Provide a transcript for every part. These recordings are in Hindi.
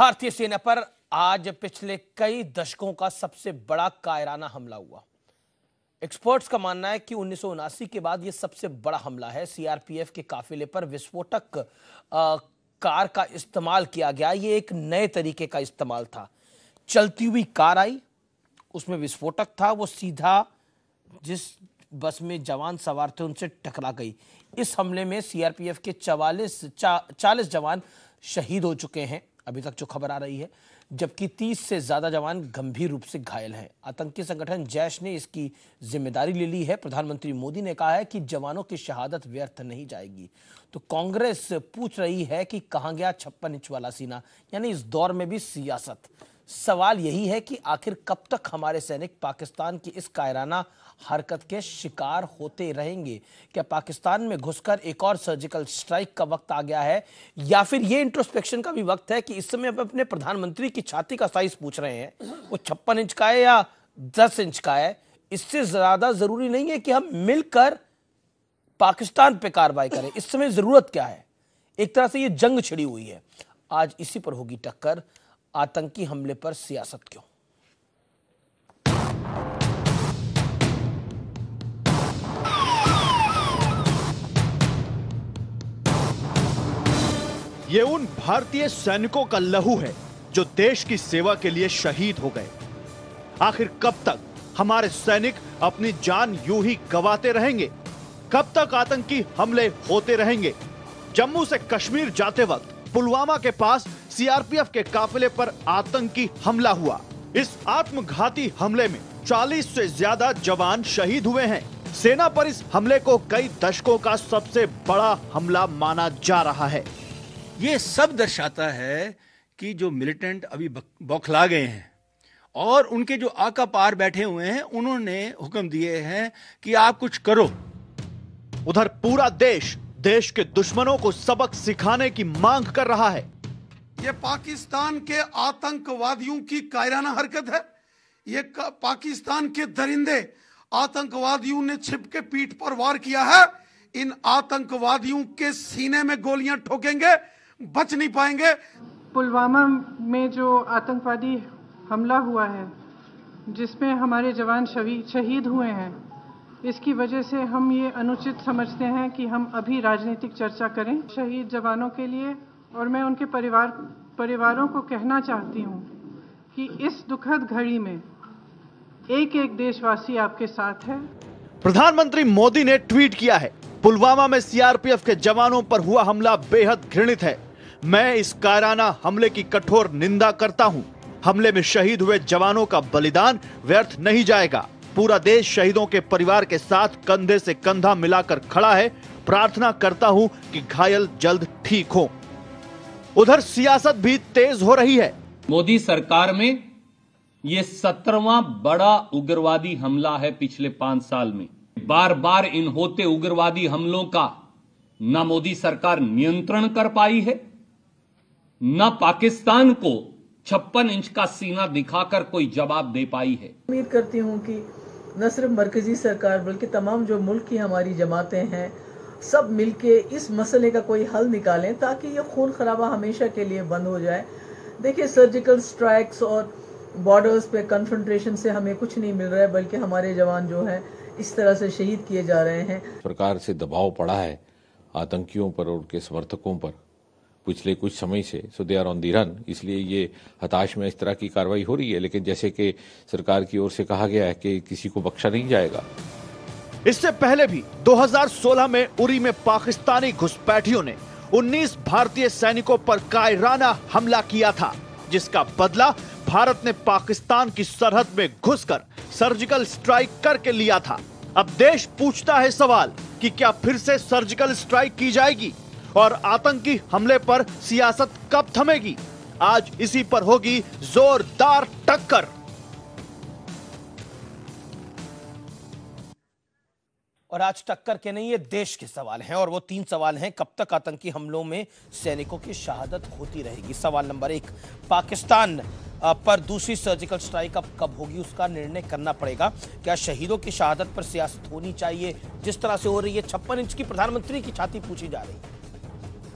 भारतीय सेना पर आज पिछले कई दशकों का सबसे बड़ा कायराना हमला हुआ। एक्सपर्ट्स का मानना है कि 1979 के बाद यह सबसे बड़ा हमला है। सीआरपीएफ के काफिले पर विस्फोटक कार का इस्तेमाल किया गया। यह एक नए तरीके का इस्तेमाल था। चलती हुई कार आई, उसमें विस्फोटक था, वो सीधा जिस बस में जवान सवार थे उनसे टकरा गई। इस हमले में सीआरपीएफ के 40 जवान शहीद हो चुके हैं अभी तक जो खबर आ रही है, जबकि 30 से ज्यादा जवान गंभीर रूप से घायल हैं। आतंकी संगठन जैश ने इसकी जिम्मेदारी ले ली है। प्रधानमंत्री मोदी ने कहा है कि जवानों की शहादत व्यर्थ नहीं जाएगी। तो कांग्रेस पूछ रही है कि कहां गया 56 इंच वाला सीना, यानी इस दौर में भी सियासत। सवाल यही है कि आखिर कब तक हमारे सैनिक पाकिस्तान की इस कायराना हरकत के शिकार होते रहेंगे? क्या पाकिस्तान में घुसकर एक और सर्जिकल स्ट्राइक का वक्त आ गया है, या फिर ये इंट्रोस्पेक्शन का भी वक्त है कि इस समय अपने प्रधानमंत्री की छाती का साइज पूछ रहे हैं, वो 56 इंच का है या 10 इंच का है? इससे ज्यादा जरूरी नहीं है कि हम मिलकर पाकिस्तान पे कार्रवाई करें। इस समय जरूरत क्या है? एक तरह से ये जंग छिड़ी हुई है। आज इसी पर होगी टक्कर। आतंकी हमले पर सियासत क्यों? ये उन भारतीय सैनिकों का लहू है जो देश की सेवा के लिए शहीद हो गए। आखिर कब तक हमारे सैनिक अपनी जान यूं ही गंवाते रहेंगे? कब तक आतंकी हमले होते रहेंगे? जम्मू से कश्मीर जाते वक्त पुलवामा के पास सीआरपीएफ के काफिले पर आतंकी हमला हुआ। इस आत्मघाती हमले में 40 से ज्यादा जवान शहीद हुए हैं। सेना पर इस हमले को कई दशकों का सबसे बड़ा हमला माना जा रहा है। ये सब दर्शाता है कि जो मिलिटेंट अभी बौखला गए हैं और उनके जो आका पार बैठे हुए हैं, उन्होंने हुक्म दिए हैं कि आप कुछ करो। उधर पूरा देश के दुश्मनों को सबक सिखाने की मांग कर रहा है। ये पाकिस्तान के आतंकवादियों की कायराना हरकत है। ये पाकिस्तान के दरिंदे आतंकवादियों ने छिप के पीठ पर वार किया है। इन आतंकवादियों के सीने में गोलियां ठोकेंगे, बच नहीं पाएंगे। पुलवामा में जो आतंकवादी हमला हुआ है, जिसमें हमारे जवान शहीद हुए हैं, इसकी वजह से हम ये अनुचित समझते हैं कि हम अभी राजनीतिक चर्चा करें शहीद जवानों के लिए। और मैं उनके परिवारों को कहना चाहती हूँ कि इस दुखद घड़ी में एक एक देशवासी आपके साथ है। प्रधानमंत्री मोदी ने ट्वीट किया है, पुलवामा में सीआरपीएफ के जवानों पर हुआ हमला बेहद घृणित है। मैं इस कायराना हमले की कठोर निंदा करता हूं। हमले में शहीद हुए जवानों का बलिदान व्यर्थ नहीं जाएगा। पूरा देश शहीदों के परिवार के साथ कंधे से कंधा मिलाकर खड़ा है। प्रार्थना करता हूं कि घायल जल्द ठीक हो। उधर सियासत भी तेज हो रही है। मोदी सरकार में ये 17वां बड़ा उग्रवादी हमला है पिछले 5 साल में। बार बार इन होते उग्रवादी हमलों का न मोदी सरकार नियंत्रण कर पाई है, न पाकिस्तान को 56 इंच का सीना दिखाकर कोई जवाब दे पाई है। उम्मीद करती हूं कि न सिर्फ मरकजी सरकार बल्कि तमाम जो मुल्क की हमारी जमातें हैं, सब मिलके इस मसले का कोई हल निकालें ताकि ये खून खराबा हमेशा के लिए बंद हो जाए। देखिए, सर्जिकल स्ट्राइक्स और बॉर्डर्स पे कन्फ्रंटेशन से हमें कुछ नहीं मिल रहा है, बल्कि हमारे जवान जो हैं इस तरह से शहीद किए जा रहे हैं। सरकार से दबाव पड़ा है आतंकियों पर और उनके समर्थकों पर पिछले कुछ समय से, so they are on the run. इसलिए ये हताश में इस तरह की कार्रवाई हो रही है, लेकिन जैसे कि सरकार की ओर से कहा गया है कि किसी को बख्शा नहीं जाएगा। इससे पहले भी 2016 में उरी में पाकिस्तानी घुसपैठियों ने 19 भारतीय सैनिकों पर कायराना हमला किया था, जिसका बदला भारत ने पाकिस्तान की सरहद में घुसकर सर्जिकल स्ट्राइक करके लिया था। अब देश पूछता है सवाल कि क्या फिर से सर्जिकल स्ट्राइक की जाएगी और आतंकी हमले पर सियासत कब थमेगी? आज इसी पर होगी जोरदार टक्कर। और आज टक्कर के नहीं, ये देश के सवाल हैं, और वो 3 सवाल हैं। कब तक आतंकी हमलों में सैनिकों की शहादत होती रहेगी? सवाल नंबर 1, पाकिस्तान पर दूसरी सर्जिकल स्ट्राइक अब कब होगी, उसका निर्णय करना पड़ेगा। क्या शहीदों की शहादत पर सियासत होनी चाहिए जिस तरह से हो रही है? 56 इंच की प्रधानमंत्री की छाती पूछी जा रही है।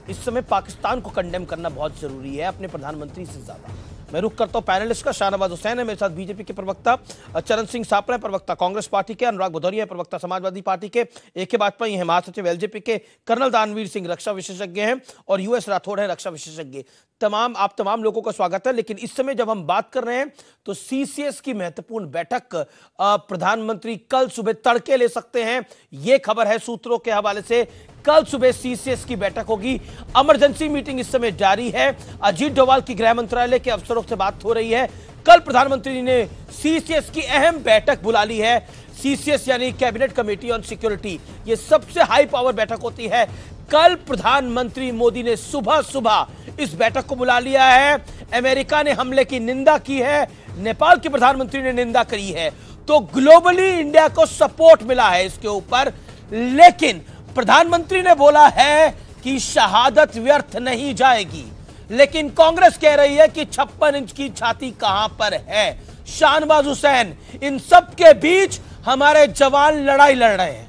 इस समय पाकिस्तान को कंडेम करना बहुत जरूरी है अपने प्रधानमंत्री से ज्यादा। मैं रुख करता हूं पैनलिस्ट का। शाहनवाज हुसैन है मेरे साथ, बीजेपी के प्रवक्ता, चरण सिंह सापरा प्रवक्ता कांग्रेस पार्टी के, अनुराग भदौरिया प्रवक्ता समाजवादी पार्टी के, AK वाजपेयी हैं महासचिव LJP के, कर्नल दानवीर सिंह रक्षा विशेषज्ञ हैं और US राठौड़ है रक्षा विशेषज्ञ। आप तमाम लोगों का स्वागत है। लेकिन इस समय जब हम बात कर रहे हैं तो CCS की महत्वपूर्ण बैठक प्रधानमंत्री कल सुबह तड़के ले सकते हैं, यह खबर है सूत्रों के हवाले से। कल सुबह CCS की बैठक होगी। इमरजेंसी मीटिंग इस समय जारी है। अजीत डोभाल की गृह मंत्रालय के अफसरों से बात हो रही है। कल प्रधानमंत्री ने CCS की अहम बैठक बुला ली है। CCS यानी कैबिनेट कमेटी ऑन सिक्योरिटी, यह सबसे हाई पावर बैठक होती है। कल प्रधानमंत्री मोदी ने सुबह सुबह इस बैठक को बुला लिया है। अमेरिका ने हमले की निंदा की है, नेपाल के प्रधानमंत्री ने निंदा करी है, तो ग्लोबली इंडिया को सपोर्ट मिला है इसके ऊपर। लेकिन प्रधानमंत्री ने बोला है कि शहादत व्यर्थ नहीं जाएगी, लेकिन कांग्रेस कह रही है कि 56 इंच की छाती कहां पर है। शाहनवाज हुसैन, इन सब के बीच हमारे जवान लड़ाई लड़ रहे हैं।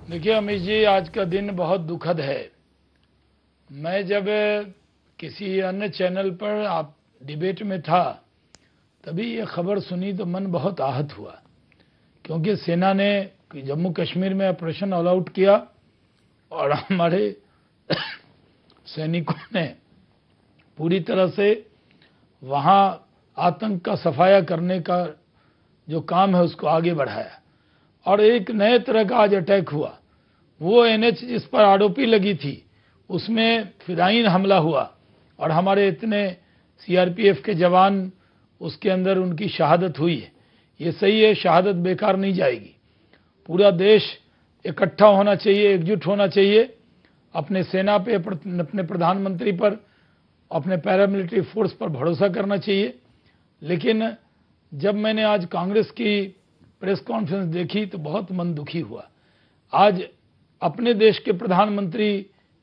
देखिए अमित जी, आज का दिन बहुत दुखद है। मैं जब किसी अन्य चैनल पर आप डिबेट में था तभी ये खबर सुनी तो मन बहुत आहत हुआ, क्योंकि सेना ने जम्मू कश्मीर में ऑपरेशन ऑल आउट किया और हमारे सैनिकों ने पूरी तरह से वहाँ आतंक का सफाया करने का जो काम है उसको आगे बढ़ाया। और एक नए तरह का आज अटैक हुआ। वो NH जिस पर आरोपी लगी थी उसमें फिदायीन हमला हुआ और हमारे इतने CRPF के जवान उसके अंदर उनकी शहादत हुई है। ये सही है, शहादत बेकार नहीं जाएगी। पूरा देश इकट्ठा होना चाहिए, एकजुट होना चाहिए, अपने सेना पे, अपने प्रधानमंत्री पर, अपने पैरामिलिट्री फोर्स पर भरोसा करना चाहिए। लेकिन जब मैंने आज कांग्रेस की प्रेस कॉन्फ्रेंस देखी तो बहुत मन दुखी हुआ। आज अपने देश के प्रधानमंत्री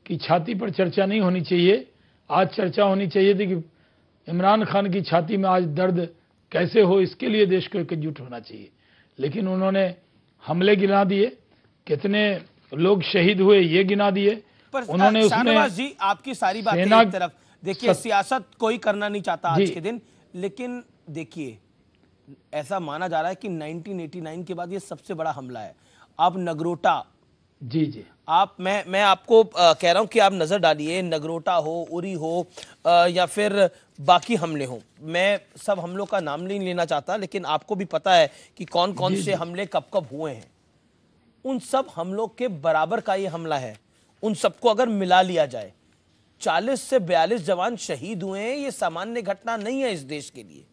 की छाती पर चर्चा नहीं होनी चाहिए, आज चर्चा होनी चाहिए थी कि इमरान खान की छाती में आज दर्द कैसे हो, इसके लिए देश को एकजुट होना चाहिए। लेकिन उन्होंने हमले गिना दिए, कितने लोग शहीद हुए ये गिना दिए। उन्होंने उसमें जी आपकी सारी बातें एक तरफ देखिए, सियासत कोई करना नहीं चाहता आज के दिन, लेकिन देखिए ऐसा माना जा रहा है कि 1989 के बाद ये सबसे बड़ा हमला है। अब नगरोटा, जी आप मैं आपको कह रहा हूं कि आप नजर डालिए, नगरोटा हो, उरी हो या फिर बाकी हमले हो, मैं सब हमलों का नाम नहीं लेना चाहता, लेकिन आपको भी पता है कि कौन कौन से हमले कब कब हुए हैं। उन सब हमलों के बराबर का ये हमला है। उन सबको अगर मिला लिया जाए, 40 से 42 जवान शहीद हुए हैं। ये सामान्य घटना नहीं है इस देश के लिए,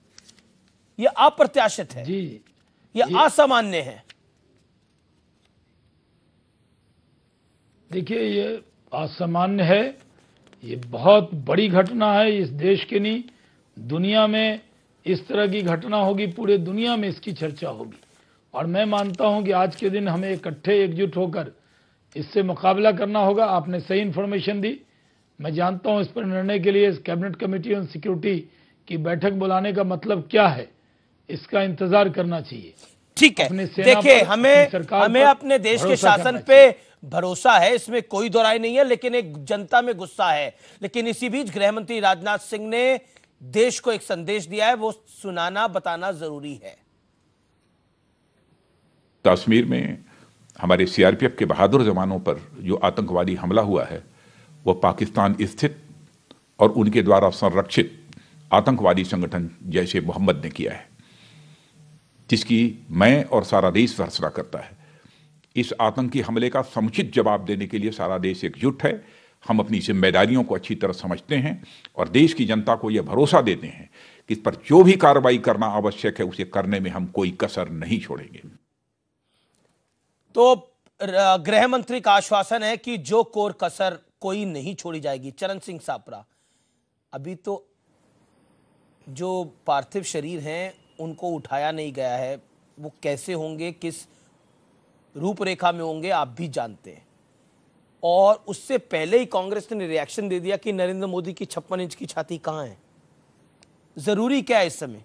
ये अप्रत्याशित है, ये असामान्य है। देखिए ये असामान्य है, ये बहुत बड़ी घटना है। इस देश के नहीं, दुनिया में इस तरह की घटना होगी, पूरे दुनिया में इसकी चर्चा होगी। और मैं मानता हूं कि आज के दिन हमें इकट्ठे एकजुट होकर इससे मुकाबला करना होगा। आपने सही इन्फॉर्मेशन दी। मैं जानता हूं इस पर निर्णय के लिए कैबिनेट कमेटी ऑन सिक्योरिटी की बैठक बुलाने का मतलब क्या है, इसका इंतजार करना चाहिए। ठीक है, देखिए हमें अपने देश के शासन पे भरोसा है, इसमें कोई दो राय नहीं है, लेकिन एक जनता में गुस्सा है। लेकिन इसी बीच गृह मंत्री राजनाथ सिंह ने देश को एक संदेश दिया है, वो सुनाना बताना जरूरी है। कश्मीर में हमारे CRPF के बहादुर जवानों पर जो आतंकवादी हमला हुआ है वो पाकिस्तान स्थित और उनके द्वारा संरक्षित आतंकवादी संगठन जैश ए मोहम्मद ने किया है, जिसकी मैं और सारा देश भर्त्सना करता है। इस आतंकी हमले का समुचित जवाब देने के लिए सारा देश एकजुट है। हम अपनी जिम्मेदारियों को अच्छी तरह समझते हैं और देश की जनता को यह भरोसा देते हैं कि इस पर जो भी कार्रवाई करना आवश्यक है उसे करने में हम कोई कसर नहीं छोड़ेंगे। तो गृह मंत्री का आश्वासन है कि जो कोर कसर कोई नहीं छोड़ी जाएगी। चरण सिंह सापरा, अभी तो जो पार्थिव शरीर हैं उनको उठाया नहीं गया है, वो कैसे होंगे, किस रूपरेखा में होंगे आप भी जानते हैं। और उससे पहले ही कांग्रेस ने रिएक्शन दे दिया कि नरेंद्र मोदी की 56 इंच की छाती कहां है। जरूरी क्या है इस समय,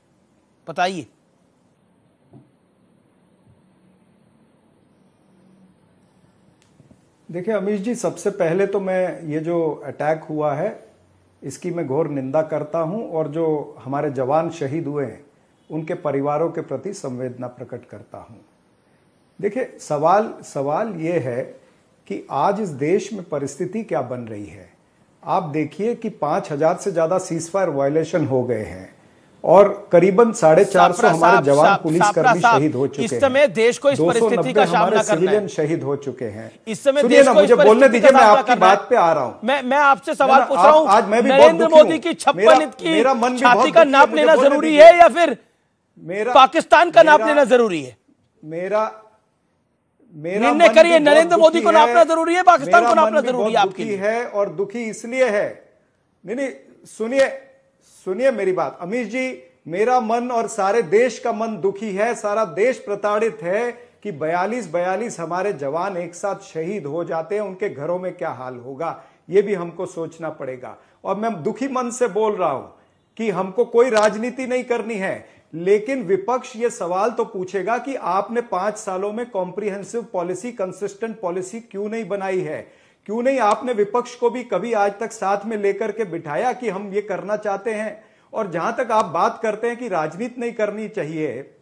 बताइए। देखिए अमीश जी, सबसे पहले तो मैं ये जो अटैक हुआ है इसकी मैं घोर निंदा करता हूं और जो हमारे जवान शहीद हुए हैं उनके परिवारों के प्रति संवेदना प्रकट करता हूं। देखिए सवाल ये है कि आज इस देश में परिस्थिति क्या बन रही है। आप देखिए कि 5000 से ज्यादा सीजफायर वायलेशन हो गए हैं और करीबन 450 हमारे जवान पुलिसकर्मी शहीद हो चुके हैं। इस समय देश को इस परिस्थिति का सामना करना है। शहीद हो चुके हैं। इस समय सुनिए ना, मुझे बोलने दीजिए, मैं आपकी बात पे आ रहा हूं। मैं आपसे सवाल पूछ रहा हूं, आज मैं भी नरेंद्र मोदी की 56 इंच की छाती का नाप लेना जरूरी है या फिर पाकिस्तान का नाप लेना जरूरी है? मेरा निर्णय करिए, नरेंद्र मोदी को नापना जरूरी है, पाकिस्तान को नापना जरूरी है आपके लिए? है और दुखी इसलिए है, नहीं सुनिए मेरी बात अमीश जी, मेरा मन और सारे देश का मन दुखी है। सारा देश प्रताड़ित है कि 42 हमारे जवान एक साथ शहीद हो जाते हैं, उनके घरों में क्या हाल होगा, यह भी हमको सोचना पड़ेगा। और मैं दुखी मन से बोल रहा हूं कि हमको कोई राजनीति नहीं करनी है, लेकिन विपक्ष ये सवाल तो पूछेगा कि आपने 5 सालों में कॉम्प्रिहेंसिव पॉलिसी, कंसिस्टेंट पॉलिसी क्यों नहीं बनाई है? क्यों नहीं आपने विपक्ष को भी कभी आज तक साथ में लेकर के बिठाया कि हम ये करना चाहते हैं? और जहां तक आप बात करते हैं कि राजनीति नहीं करनी चाहिए,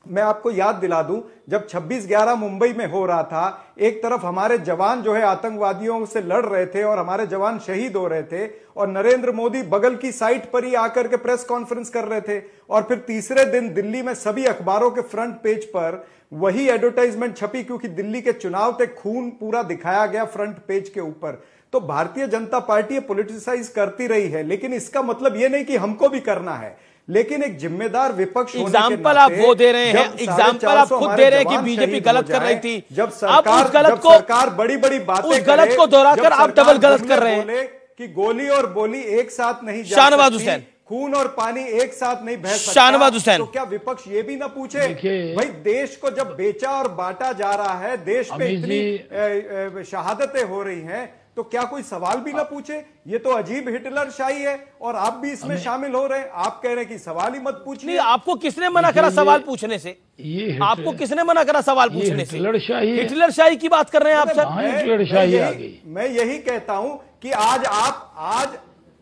मैं आपको याद दिला दूं, जब 26/11 मुंबई में हो रहा था, एक तरफ हमारे जवान जो है आतंकवादियों से लड़ रहे थे और हमारे जवान शहीद हो रहे थे, और नरेंद्र मोदी बगल की साइट पर ही आकर के प्रेस कॉन्फ्रेंस कर रहे थे। और फिर तीसरे दिन दिल्ली में सभी अखबारों के फ्रंट पेज पर वही एडवर्टाइजमेंट छपी, क्योंकि दिल्ली के चुनाव थे, खून पूरा दिखाया गया फ्रंट पेज के ऊपर। तो भारतीय जनता पार्टी ये पॉलिटिसाइज करती रही है, लेकिन इसका मतलब ये नहीं कि हमको भी करना है। लेकिन एक जिम्मेदार विपक्ष एग्जाम्पल आप वो दे रहे हैं, एग्जाम्पल आप खुद दे रहे हैं कि बीजेपी गलत कर रही थी, जब सरकार बड़ी बातें, उस गलत को दोहराकर आप डबल गलत कर रहे हैं कि गोली और बोली एक साथ नहीं जा शाहनवाज हुसैन, खून और पानी एक साथ नहीं बह सकता। शाहनवाज हुसैन, तो क्या विपक्ष ये भी ना पूछे भाई, देश को जब बेचा और बांटा जा रहा है, देश में इतनी शहादतें हो रही हैं, तो क्या कोई सवाल भी ना पूछे? ये तो अजीब हिटलर शाही है और आप भी इसमें शामिल हो रहे हैं। आप कह रहे हैं कि सवाल ही मत पूछिए। आपको किसने मना करा सवाल पूछने से? आपको किसने मना करा सवाल पूछने से? हिटलर शाही की बात कर रहे हैं आप सर। मैं यही कहता हूं कि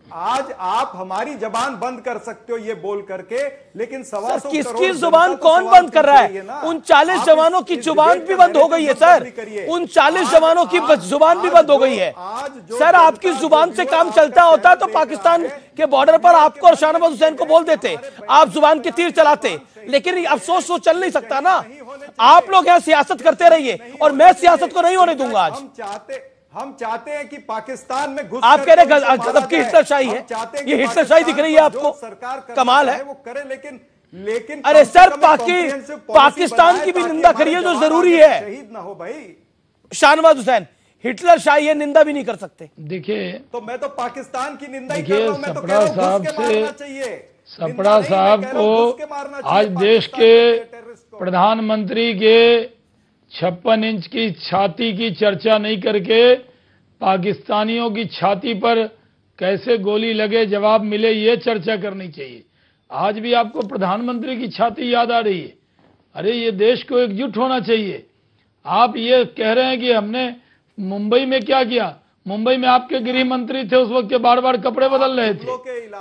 आज आप हमारी जबान बंद कर सकते हो ये बोल करके, लेकिन किसकी जुबान कौन बंद कर रहा है? 39 जवानों की जुबान भी बंद हो गई है सर, 39 जवानों की जुबान भी बंद हो गई है सर। आपकी जुबान से काम चलता होता तो पाकिस्तान के बॉर्डर पर आपको और शाहनवाज हुसैन को बोल देते, आप जुबान के तीर चलाते। लेकिन अफसोस तो चल नहीं सकता ना। आप लोग यहाँ सियासत करते रहिए और मैं सियासत को नहीं होने दूंगा। आज हम चाहते हैं कि पाकिस्तान में घुस, आप कह रहे गजब की हिटलरशाही है, ये हिटलरशाही दिख रही है आपको? कमाल है। वो करे, लेकिन अरे सर पाकिस्तान की भी निंदा करिए जो जरूरी है। शहीद ना हो भाई। शाहनवाज हुसैन हिटलरशाही है, निंदा भी नहीं कर सकते। देखिए तो मैं तो पाकिस्तान की निंदा ही कर रहा हूं। मैं तो कह रहा हूं सपड़ा साहब को आज देश के प्रधानमंत्री के 56 इंच की छाती की चर्चा नहीं करके पाकिस्तानियों की छाती पर कैसे गोली लगे, जवाब मिले, ये चर्चा करनी चाहिए। आज भी आपको प्रधानमंत्री की छाती याद आ रही है? अरे ये देश को एकजुट होना चाहिए। आप ये कह रहे हैं कि हमने मुंबई में क्या किया? मुंबई में आपके गृह मंत्री थे उस वक्त के बार बार कपड़े बदल रहे थे।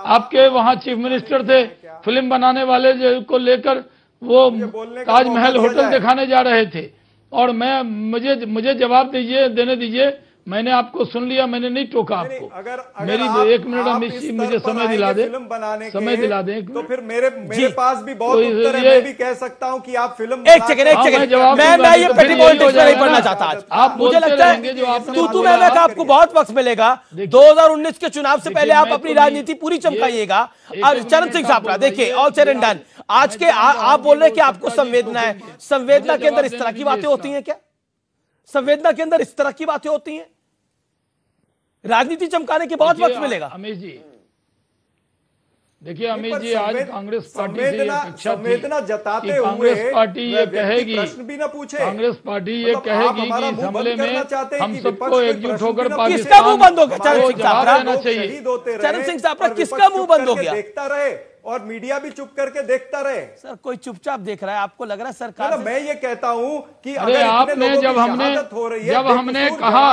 आपके वहां चीफ मिनिस्टर थे, फिल्म बनाने वाले को लेकर वो ताजमहल होटल दिखाने जा रहे थे। और मुझे जवाब देने दीजिए, मैंने आपको सुन लिया, मैंने नहीं टोका आपको। मेरी 1 मिनट अमित जी मुझे समय दिला दे, समय दिला दे। तो फिर मेरे पास भी बहुत उत्तर है। मैं भी कह सकता हूं कि आप फिल्म एक सेकंड मैं ये पेटी पॉलिटिक्स में नहीं पढ़ना चाहता आज। आप मुझे लगता है तू मैं का आपको बहुत वक्त मिलेगा। 2019 के चुनाव से पहले आप अपनी राजनीति पूरी चमकाइएगा। चरण सिंह सापड़ा, देखिए ऑल सेड एंड डन, आज के आप बोल रहे हैं कि आपको संवेदना है। संवेदना के अंदर इस तरह की बातें होती हैं क्या? संवेदना के अंदर इस तरह की बातें होती हैं? राजनीति चमकाने के बहुत वक्त मिलेगा। अमित जी देखिए, अमित जी आज कांग्रेस पार्टी से संवेदना जताते हुए कांग्रेस पार्टी ये कहेगी, प्रश्न भी ना पूछे, कांग्रेस पार्टी ये कहेगी कि इस हमले में हम सबको एकजुट होकर किसका मुंह बंद हो गया? चरण सिंह सापड़ा, शहीद होते रहे, चरण सिंह सापड़ा किसका मुंह बंद हो गया? देखता रहे और मीडिया भी चुप करके देखता रहे। सर कोई चुपचाप देख रहा है, आपको लग रहा है सरकार मैं ये कहता हूं कि अरे अगर आपने जब हमने कहा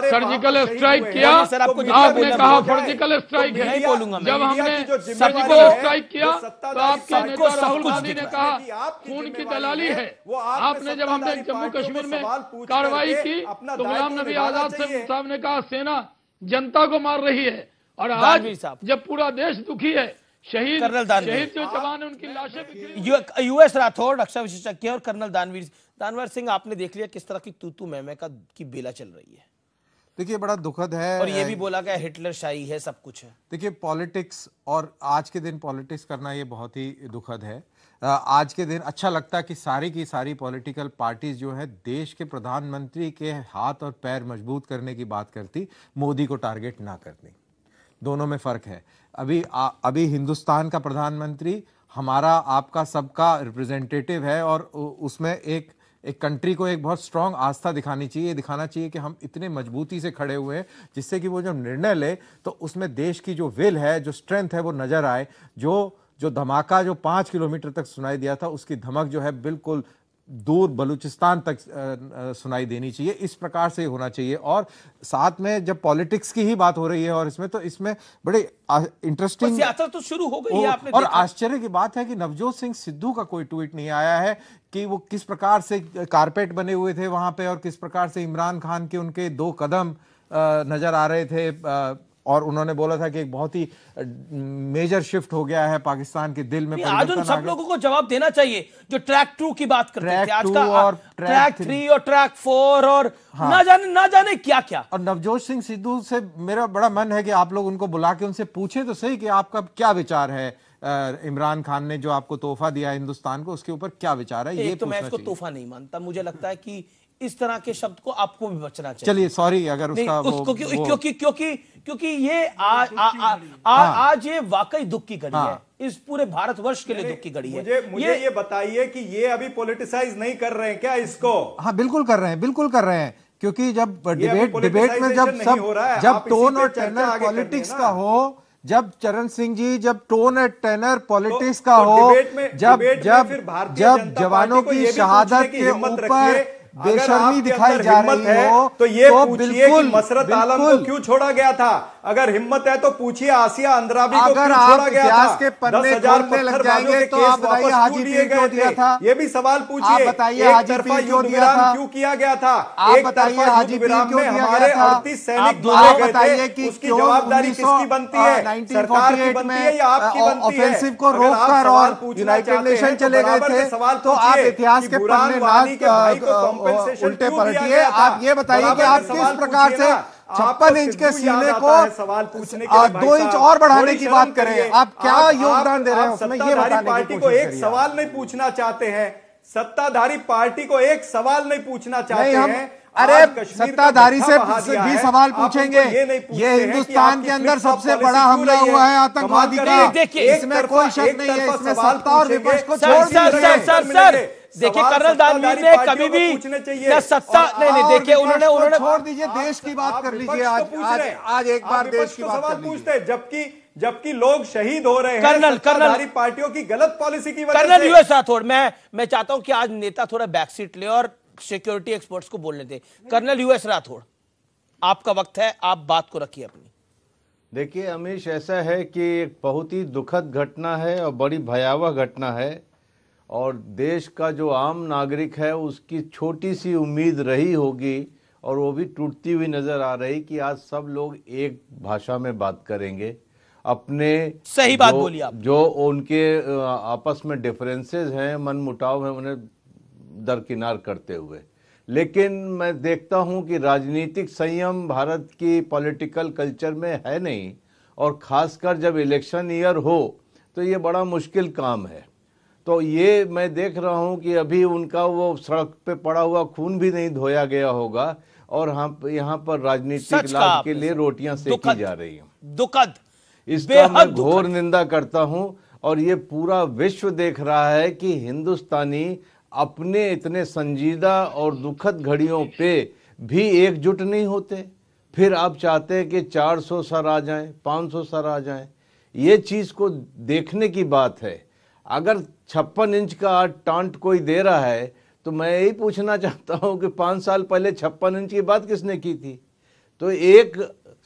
सर्जिकल स्ट्राइक किया, आपने कहा सर्जिकल स्ट्राइक है, जब हमने सर्जिकल स्ट्राइक किया तो आपके नेता राहुल गांधी ने कहा खून की दलाली है। आपने जब हमने जम्मू कश्मीर में कार्रवाई की तो गुलाम नबी आजाद साहब ने कहा सेना जनता को मार रही है, और आज जब पूरा देश दुखी है, शहीद जो जवान है उनकी लाशें। यूएस राठौड़ रक्षा विशेषज्ञ और कर्नल दानवीर सिंह, आपने देख लिया किस तरह की तू मैं की बेला चल रही है। देखिए बड़ा दुखद है, और ये भी बोला गया हिटलर शाही है, सब कुछ है। देखिए पॉलिटिक्स, और आज के दिन पॉलिटिक्स करना ये बहुत ही दुखद है। आज के दिन अच्छा लगता है कि सारी की सारी पॉलिटिकल पार्टीज जो है देश के प्रधानमंत्री के हाथ और पैर मजबूत करने की बात करती, मोदी को टारगेट ना करती। दोनों में फर्क है। अभी हिंदुस्तान का प्रधानमंत्री हमारा आपका सबका रिप्रेजेंटेटिव है, और उसमें एक कंट्री को एक बहुत स्ट्रांग आस्था दिखानी चाहिए, दिखाना चाहिए कि हम इतने मजबूती से खड़े हुए हैं जिससे कि वो जब निर्णय ले तो उसमें देश की जो विल है, जो स्ट्रेंथ है वो नजर आए। जो धमाका जो 5 किलोमीटर तक सुनाई दिया था, उसकी धमक जो है बिल्कुल दूर बलूचिस्तान तक सुनाई देनी चाहिए। इस प्रकार से होना चाहिए। और साथ में जब पॉलिटिक्स की ही बात हो रही है, और इसमें बड़े इंटरेस्टिंग यात्रा तो शुरू हो गई है, आपने और आश्चर्य की बात है कि नवजोत सिंह सिद्धू का कोई ट्वीट नहीं आया है कि वो किस प्रकार से कारपेट बने हुए थे वहां पे, और किस प्रकार से इमरान खान के उनके 2 कदम नजर आ रहे थे, और उन्होंने बोला था कि एक बहुत ही मेजर शिफ्ट हो गया है पाकिस्तान के दिल में। आज उन सब लोगों को जवाब देना चाहिए जो ट्रैक 2 की बात करते थे, आज का ट्रैक 3 और ट्रैक 4 और ना जाने क्या क्या। और नवजोत सिंह सिद्धू से मेरा बड़ा मन है कि आप लोग उनको बुला के उनसे पूछें तो सही कि आपका क्या विचार है, इमरान खान ने जो आपको तोहफा दिया हिंदुस्तान को, उसके ऊपर क्या विचार है। ये तो मैं इसको तोहफा नहीं मानता, मुझे लगता है कि इस तरह के शब्द को आपको भी बचना चाहिए। चलिए सॉरी अगर उसका क्योंकि ये आज ये वाकई दुख की घड़ी है, इस पूरे भारतवर्ष के लिए दुख की घड़ी है। मुझे ये बताइए कि ये अभी पॉलिटिसाइज नहीं कर रहे हैं क्या इसको? हाँ बिल्कुल कर रहे हैं, क्योंकि जब डिबेट में जब टोन और टेनर पॉलिटिक्स का हो, जब चरण सिंह जी जब टोन एंड टेनर पॉलिटिक्स का हो, जब जवानों की शहादत के ऊपर बेशर्मी दिखाई जा रही हो, तो ये पूछिए कि मसरत आलम को क्यों छोड़ा गया था। अगर हिम्मत है तो पूछिए आसिया अंद्राबी को क्यों छोड़ा गया था। के पन्ने खोलने लग जाएंगे तो आप बताइए हाजी पीर क्यों दिया था। ये भी सवाल पूछिए। आप बताइए हाजी पीर क्यों दिया था, क्यों किया गया था। आप बताइए हाजी पीर क्यों दिया गया था। 38 सैनिक आप बताइए कि उसकी जवाबदारी किसकी बनती है, सरकार की बनती है या आपकी बनती है। ऑफेंसिव को रोककर और यूनाइटेड नेशन चले गए थे, तो आप इतिहास के पन्ने ना उल्टे पलटिए। आप ये बताइए कि आप किस प्रकार से 56 इंच के सीने को सवाल पूछने के 2 इंच और बढ़ाने की बात करें, आप क्या योगदान दे रहे हैं उसमें, ये बताने पार्टी की को कोशिश एक करिए। सवाल नहीं पूछना चाहते हैं, सत्ताधारी पार्टी को एक सवाल नहीं पूछना चाहते हैं। अरे सत्ताधारी से भी सवाल पूछेंगे। ये हिंदुस्तान के अंदर सबसे बड़ा हमला हुआ है आतंकवादी का, इसमें कोई शक नहीं है। इसमें सत्ता और विपक्ष को छोड़ दीजिए। देखिए कर्नल दानवीर ने कभी भी क्या सत्ता नहीं देखिए उन्होंने छोड़ दीजिए, देश की बात कर लीजिए। आज एक बार देश की बात सवाल पूछते हैं, जबकि लोग शहीद हो रहे हैं सत्ताधारी पार्टियों की गलत पॉलिसी की वजह से। कर्नल यूएस राठौड़, मैं चाहता हूं कि आज नेता थोड़ा बैकसीट ले और सिक्योरिटी एक्सपर्ट्स को बोलने दे। कर्नल यूएस राठौड़, आपका वक्त है, आप बात को रखिए अपनी। देखिए अमीश, ऐसा है कि एक बहुत ही दुखद घटना है और बड़ी भयावह घटना है, और देश का जो आम नागरिक है उसकी छोटी सी उम्मीद रही होगी, और वो भी टूटती हुई नजर आ रही कि आज सब लोग एक भाषा में बात करेंगे। अपने सही बात बोली आप। जो उनके आपस में डिफरेंसेस हैं, मन मुटाव है, उन्हें दरकिनार करते हुए। लेकिन मैं देखता हूं कि राजनीतिक संयम भारत की पॉलिटिकल कल्चर में है नहीं, और खासकर जब इलेक्शन ईयर हो तो ये बड़ा मुश्किल काम है। तो ये मैं देख रहा हूं कि अभी उनका वो सड़क पे पड़ा हुआ खून भी नहीं धोया गया होगा, और यहाँ पर राजनीतिक लाभ के लिए रोटियां सेकी जा रही हैं। दुखद, इसका मैं घोर निंदा करता हूं। और ये पूरा विश्व देख रहा है कि हिंदुस्तानी अपने इतने संजीदा और दुखद घड़ियों पे भी एकजुट नहीं होते। फिर आप चाहते हैं कि 400 सर आ जाएं, 500 सर आ जाएं। ये चीज को देखने की बात है। अगर 56 इंच का टांट कोई दे रहा है तो मैं यही पूछना चाहता हूं कि 5 साल पहले 56 इंच की बात किसने की थी? तो एक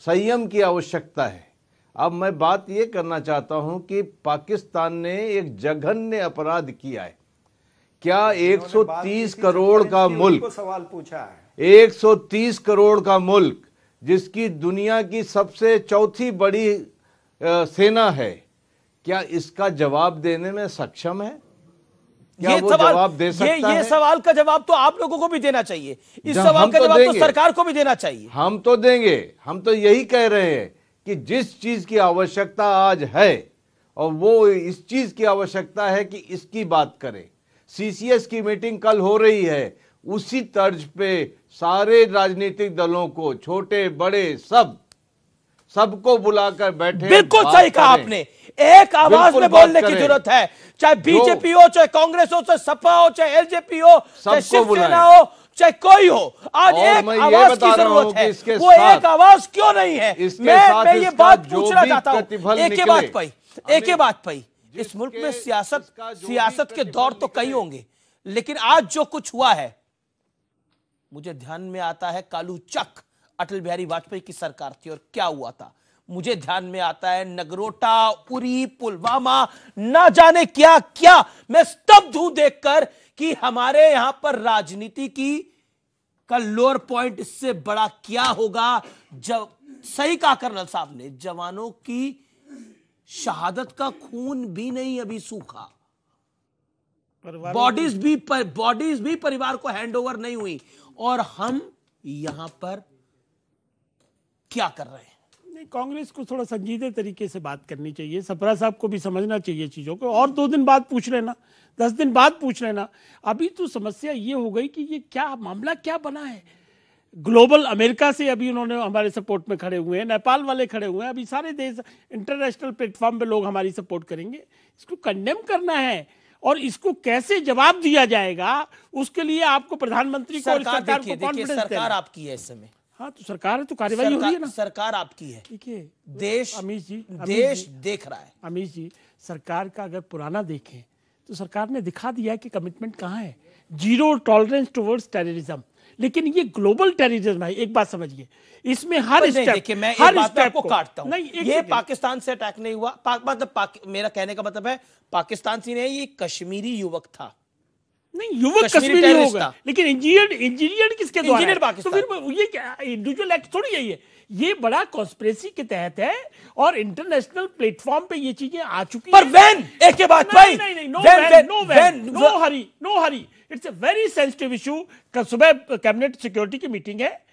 संयम की आवश्यकता है। अब मैं बात ये करना चाहता हूं कि पाकिस्तान ने एक जघन्य अपराध किया है। क्या 130 करोड़ का मुल्क, सवाल पूछा है, 130 करोड़ का मुल्क जिसकी दुनिया की सबसे चौथी बड़ी सेना है, क्या इसका जवाब देने में सक्षम है? क्या वो जवाब दे सकता है? ये सवाल का जवाब तो आप लोगों को भी देना चाहिए। इस सवाल का जवाब तो सरकार को भी देना चाहिए। हम तो देंगे। हम तो यही कह रहे हैं कि जिस चीज की आवश्यकता आज है और वो इस चीज की आवश्यकता है कि इसकी बात करें। सीसीएस की मीटिंग कल हो रही है, उसी तर्ज पे सारे राजनीतिक दलों को, छोटे बड़े सबको बुलाकर बैठे। बिल्कुल सही कहा आपने, एक आवाज में बोलने की जरूरत है। चाहे बीजेपी हो, चाहे कांग्रेस हो, चाहे सपा हो, चाहे एलजेपी हो, चाहे शिवसेना हो, चाहे कोई हो, आज एक आवाज की जरूरत है। वो एक आवाज क्यों नहीं है? मैं ये बात पूछना चाहता हूं। एक ही बात पाई इस मुल्क में सियासत के दौर तो कई होंगे, लेकिन आज जो कुछ हुआ है, मुझे ध्यान में आता है कालू चक अटल बिहारी वाजपेयी की सरकार थी और क्या हुआ था। मुझे ध्यान में आता है नगरोटा, उरी, पुलवामा, ना जाने क्या क्या। मैं स्तब्ध हूं देखकर कि हमारे यहां पर राजनीति का लोअर पॉइंट इससे बड़ा क्या होगा। जब सही कहा कर्नल साहब ने, जवानों की शहादत का खून भी नहीं अभी सूखा, बॉडीज भी परिवार को हैंडओवर नहीं हुई, और हम यहां पर क्या कर रहे हैं? नहीं, कांग्रेस को थोड़ा संजीदे तरीके से बात करनी चाहिए। सप्रा साहब को भी समझना चाहिए चीजों को, और 2 दिन बाद पूछ लेना, 10 दिन बाद पूछ लेना। अभी तो समस्या ये हो गई कि ये क्या मामला क्या बना है। ग्लोबल अमेरिका से अभी उन्होंने हमारे सपोर्ट में खड़े हुए हैं, नेपाल वाले खड़े हुए हैं, अभी सारे देश इंटरनेशनल प्लेटफॉर्म पे लोग हमारी सपोर्ट करेंगे। इसको कंडेम करना है और इसको कैसे जवाब दिया जाएगा, उसके लिए आपको प्रधानमंत्री को और सरकार को कॉन्फिडेंस देना। सरकार आपकी है इस समय। हाँ, तो सरकार है तो कार्यवाही हो रही है ना। सरकार आपकी है, ठीक है। देश अमीश जी, देश देख रहा है। अमीश जी, सरकार का अगर पुराना देखें तो सरकार ने दिखा दिया है कि कमिटमेंट कहाँ है। 0 टॉलरेंस टुवर्ड्स टेररिज्म। लेकिन ये ग्लोबल टेररिज्म है, एक बात समझिए, इसमें हर स्टेप, देखिए मैं हर एक बात स्टेप आपको काटता हूं। नहीं, ये पाकिस्तान से अटैक नहीं हुआ। मेरा कहने का मतलब है पाकिस्तान से नहीं, ये कश्मीरी युवक था। नहीं, युवक कश्मीरी होगा, लेकिन इंजीनियर किसके द्वारा? इंजीनियर पाकिस्तान। तो फिर ये क्या इंडिविजुअल एक्ट थोड़ी है, ये बड़ा कॉन्स्पिरेसी के तहत है और इंटरनेशनल प्लेटफॉर्म पे ये चीजें आ चुकी पर व्हेन एक के बाद भाई no hurry it's a very sensitive issue. कल सुबह कैबिनेट सिक्योरिटी की मीटिंग है,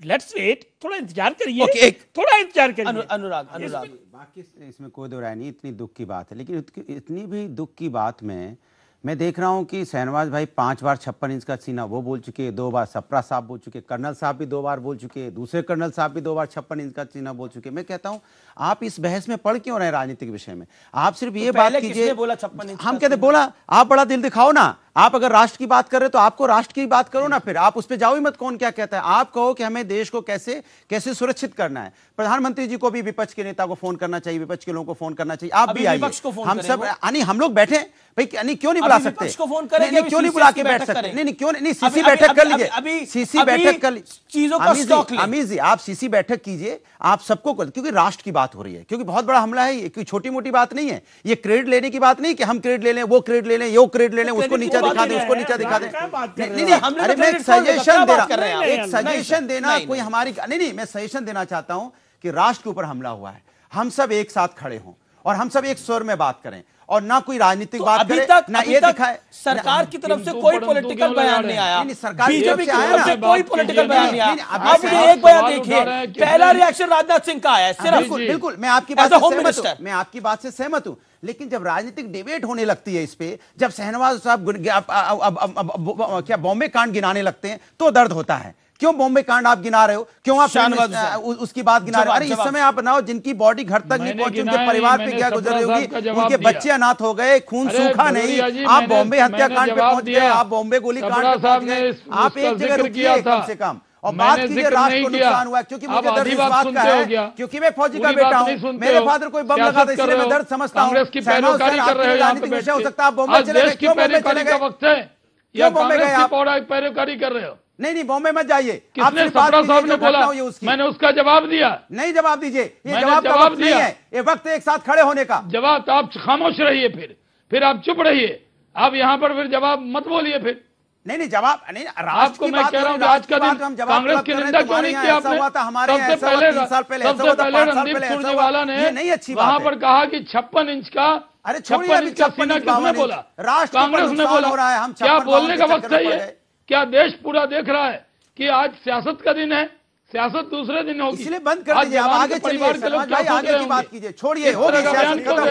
लेट्स वेट, थोड़ा इंतजार करिए, थोड़ा इंतजार करिए। अनुराग बाकी इसमें कोई दो राय नहीं, इतनी दुख की बात है, लेकिन इतनी भी दुख की बात में मैं देख रहा हूं कि शहनवाज भाई 5 बार 56 इंच का सीना वो बोल चुके, 2 बार सप्रा साहब बोल चुके, कर्नल साहब भी 2 बार बोल चुके, दूसरे कर्नल साहब भी 2 बार 56 इंच का सीना बोल चुके। मैं कहता हूं आप इस बहस में पढ़ क्यों रहे राजनीतिक विषय में? आप सिर्फ ये बात कीजिए, हम कहते बोला आप बड़ा दिल दिखाओ ना। आप अगर राष्ट्र की बात कर रहे हो तो आपको राष्ट्र की बात करो ना, फिर आप उस पर जाओ ही मत कौन क्या कहता है। आप कहो कि हमें देश को कैसे कैसे सुरक्षित करना है। प्रधानमंत्री जी को भी विपक्ष के नेता को फोन करना चाहिए, विपक्ष के लोगों को फोन करना चाहिए। आप भी आइए, हम सब हम लोग बैठे भाई, क्यों नहीं बुला सकते? क्यों नहीं बुला के बैठ सकते? नहीं क्यों नहीं, सीसी बैठक कर लीजिए, सीसी बैठक कर लीजिए। अमीर जी आप सीसी बैठक कीजिए, आप सबको, क्योंकि राष्ट्र की बात हो रही है, क्योंकि बहुत बड़ा हमला है ये, कोई छोटी मोटी बात नहीं है। ये क्रेडिट लेने की बात नहीं कि हम क्रेडिट ले लें, वो क्रेडिट ले लें, ये क्रेडिट ले लें, उसको नीचा दिखा दें, उसको नीचा दिखा दें। नहीं, अरे मैं सजेशन दे रहा हूं, एक सजेशन देना कोई हमारी नहीं, मैं सजेशन देना चाहता हूं कि राष्ट्र के ऊपर हमला हुआ है, हम सब एक साथ खड़े हों और हम सब एक स्वर में बात करें और ना कोई राजनीतिक बात करे, ना ये दिखाए। सरकार की तरफ से कोई पॉलिटिकल बयान नहीं आया, सरकार बीजेपी की तरफ से कोई पॉलिटिकल बयान नहीं आया। अब एक बयान देखिए, पहला रिएक्शन राजनाथ सिंह का आया सिर्फ। बिल्कुल मैं आपकी बात से सहमत हूं, लेकिन जब राजनीतिक डिबेट होने लगती है इस पे, जब शहनवाज साहब क्या बॉम्बे कांड गिनाने लगते हैं तो दर्द होता है। क्यों बॉम्बे कांड आप गिना रहे हो? क्यों आप उसकी बात गिना रहे हो? अरे इस समय आप बनाओ जिनकी बॉडी घर तक नहीं पहुंची, उनके परिवार पे क्या गुजर रही होगी, उनके बच्चे अनाथ हो गए, खून सूखा नहीं। आप बॉम्बे हत्याकांड पे पहुंच गए, आप बॉम्बे गोली कांड पे पहुंच गए। आप एक जगह रुकिए कम से कम, और बात कीजिए राष्ट्र को नुकसान हुआ है, क्योंकि मुझे दर्द इस बात का है, क्योंकि मैं फौजी का बेटा हूं, मेरे फादर कोई बम लगा था, इसलिए मैं दर्द समझता हूं। कांग्रेस की पैरोकारी कर रहे हो, राजनीतिक विषय हो सकता है, आप बॉम्बे चले गए, क्यों बॉम्बे चले गए? वक्त है या कांग्रेस की पैरोकारी कर रहे हो? नहीं, बॉम्बे मत जाइए। किसने? सप्रा साहब ने बोला, मैंने उसका जवाब दिया। नहीं जवाब दीजिए, ये जवाब का वक्त नहीं है, ये वक्त एक साथ खड़े होने का। जवाब तो आप खामोश रहिए, फिर आप चुप रहिए, आप यहाँ पर फिर जवाब मत बोलिए फिर। नहीं जवाब नहीं, आपको मैं कह रहा हूँ आज का दिन कांग्रेस की निंदा क्यों नहीं की आपने? सबसे पहले रणदीप सुरजेवाला ने वहां पर कहा कि 56 इंच का 56 इंच का सीना किसने बोला? कांग्रेस ने बोला। क्या बोलने का वक्त है ये? क्या देश पूरा देख रहा है कि आज सियासत का दिन है? सियासत दूसरे दिन होगी, इसलिए बंद कर दीजिए। आप आगे चलिए, शर्मा भाई आगे की बात कीजिए, छोड़िए, हो गई सियासत खत्म।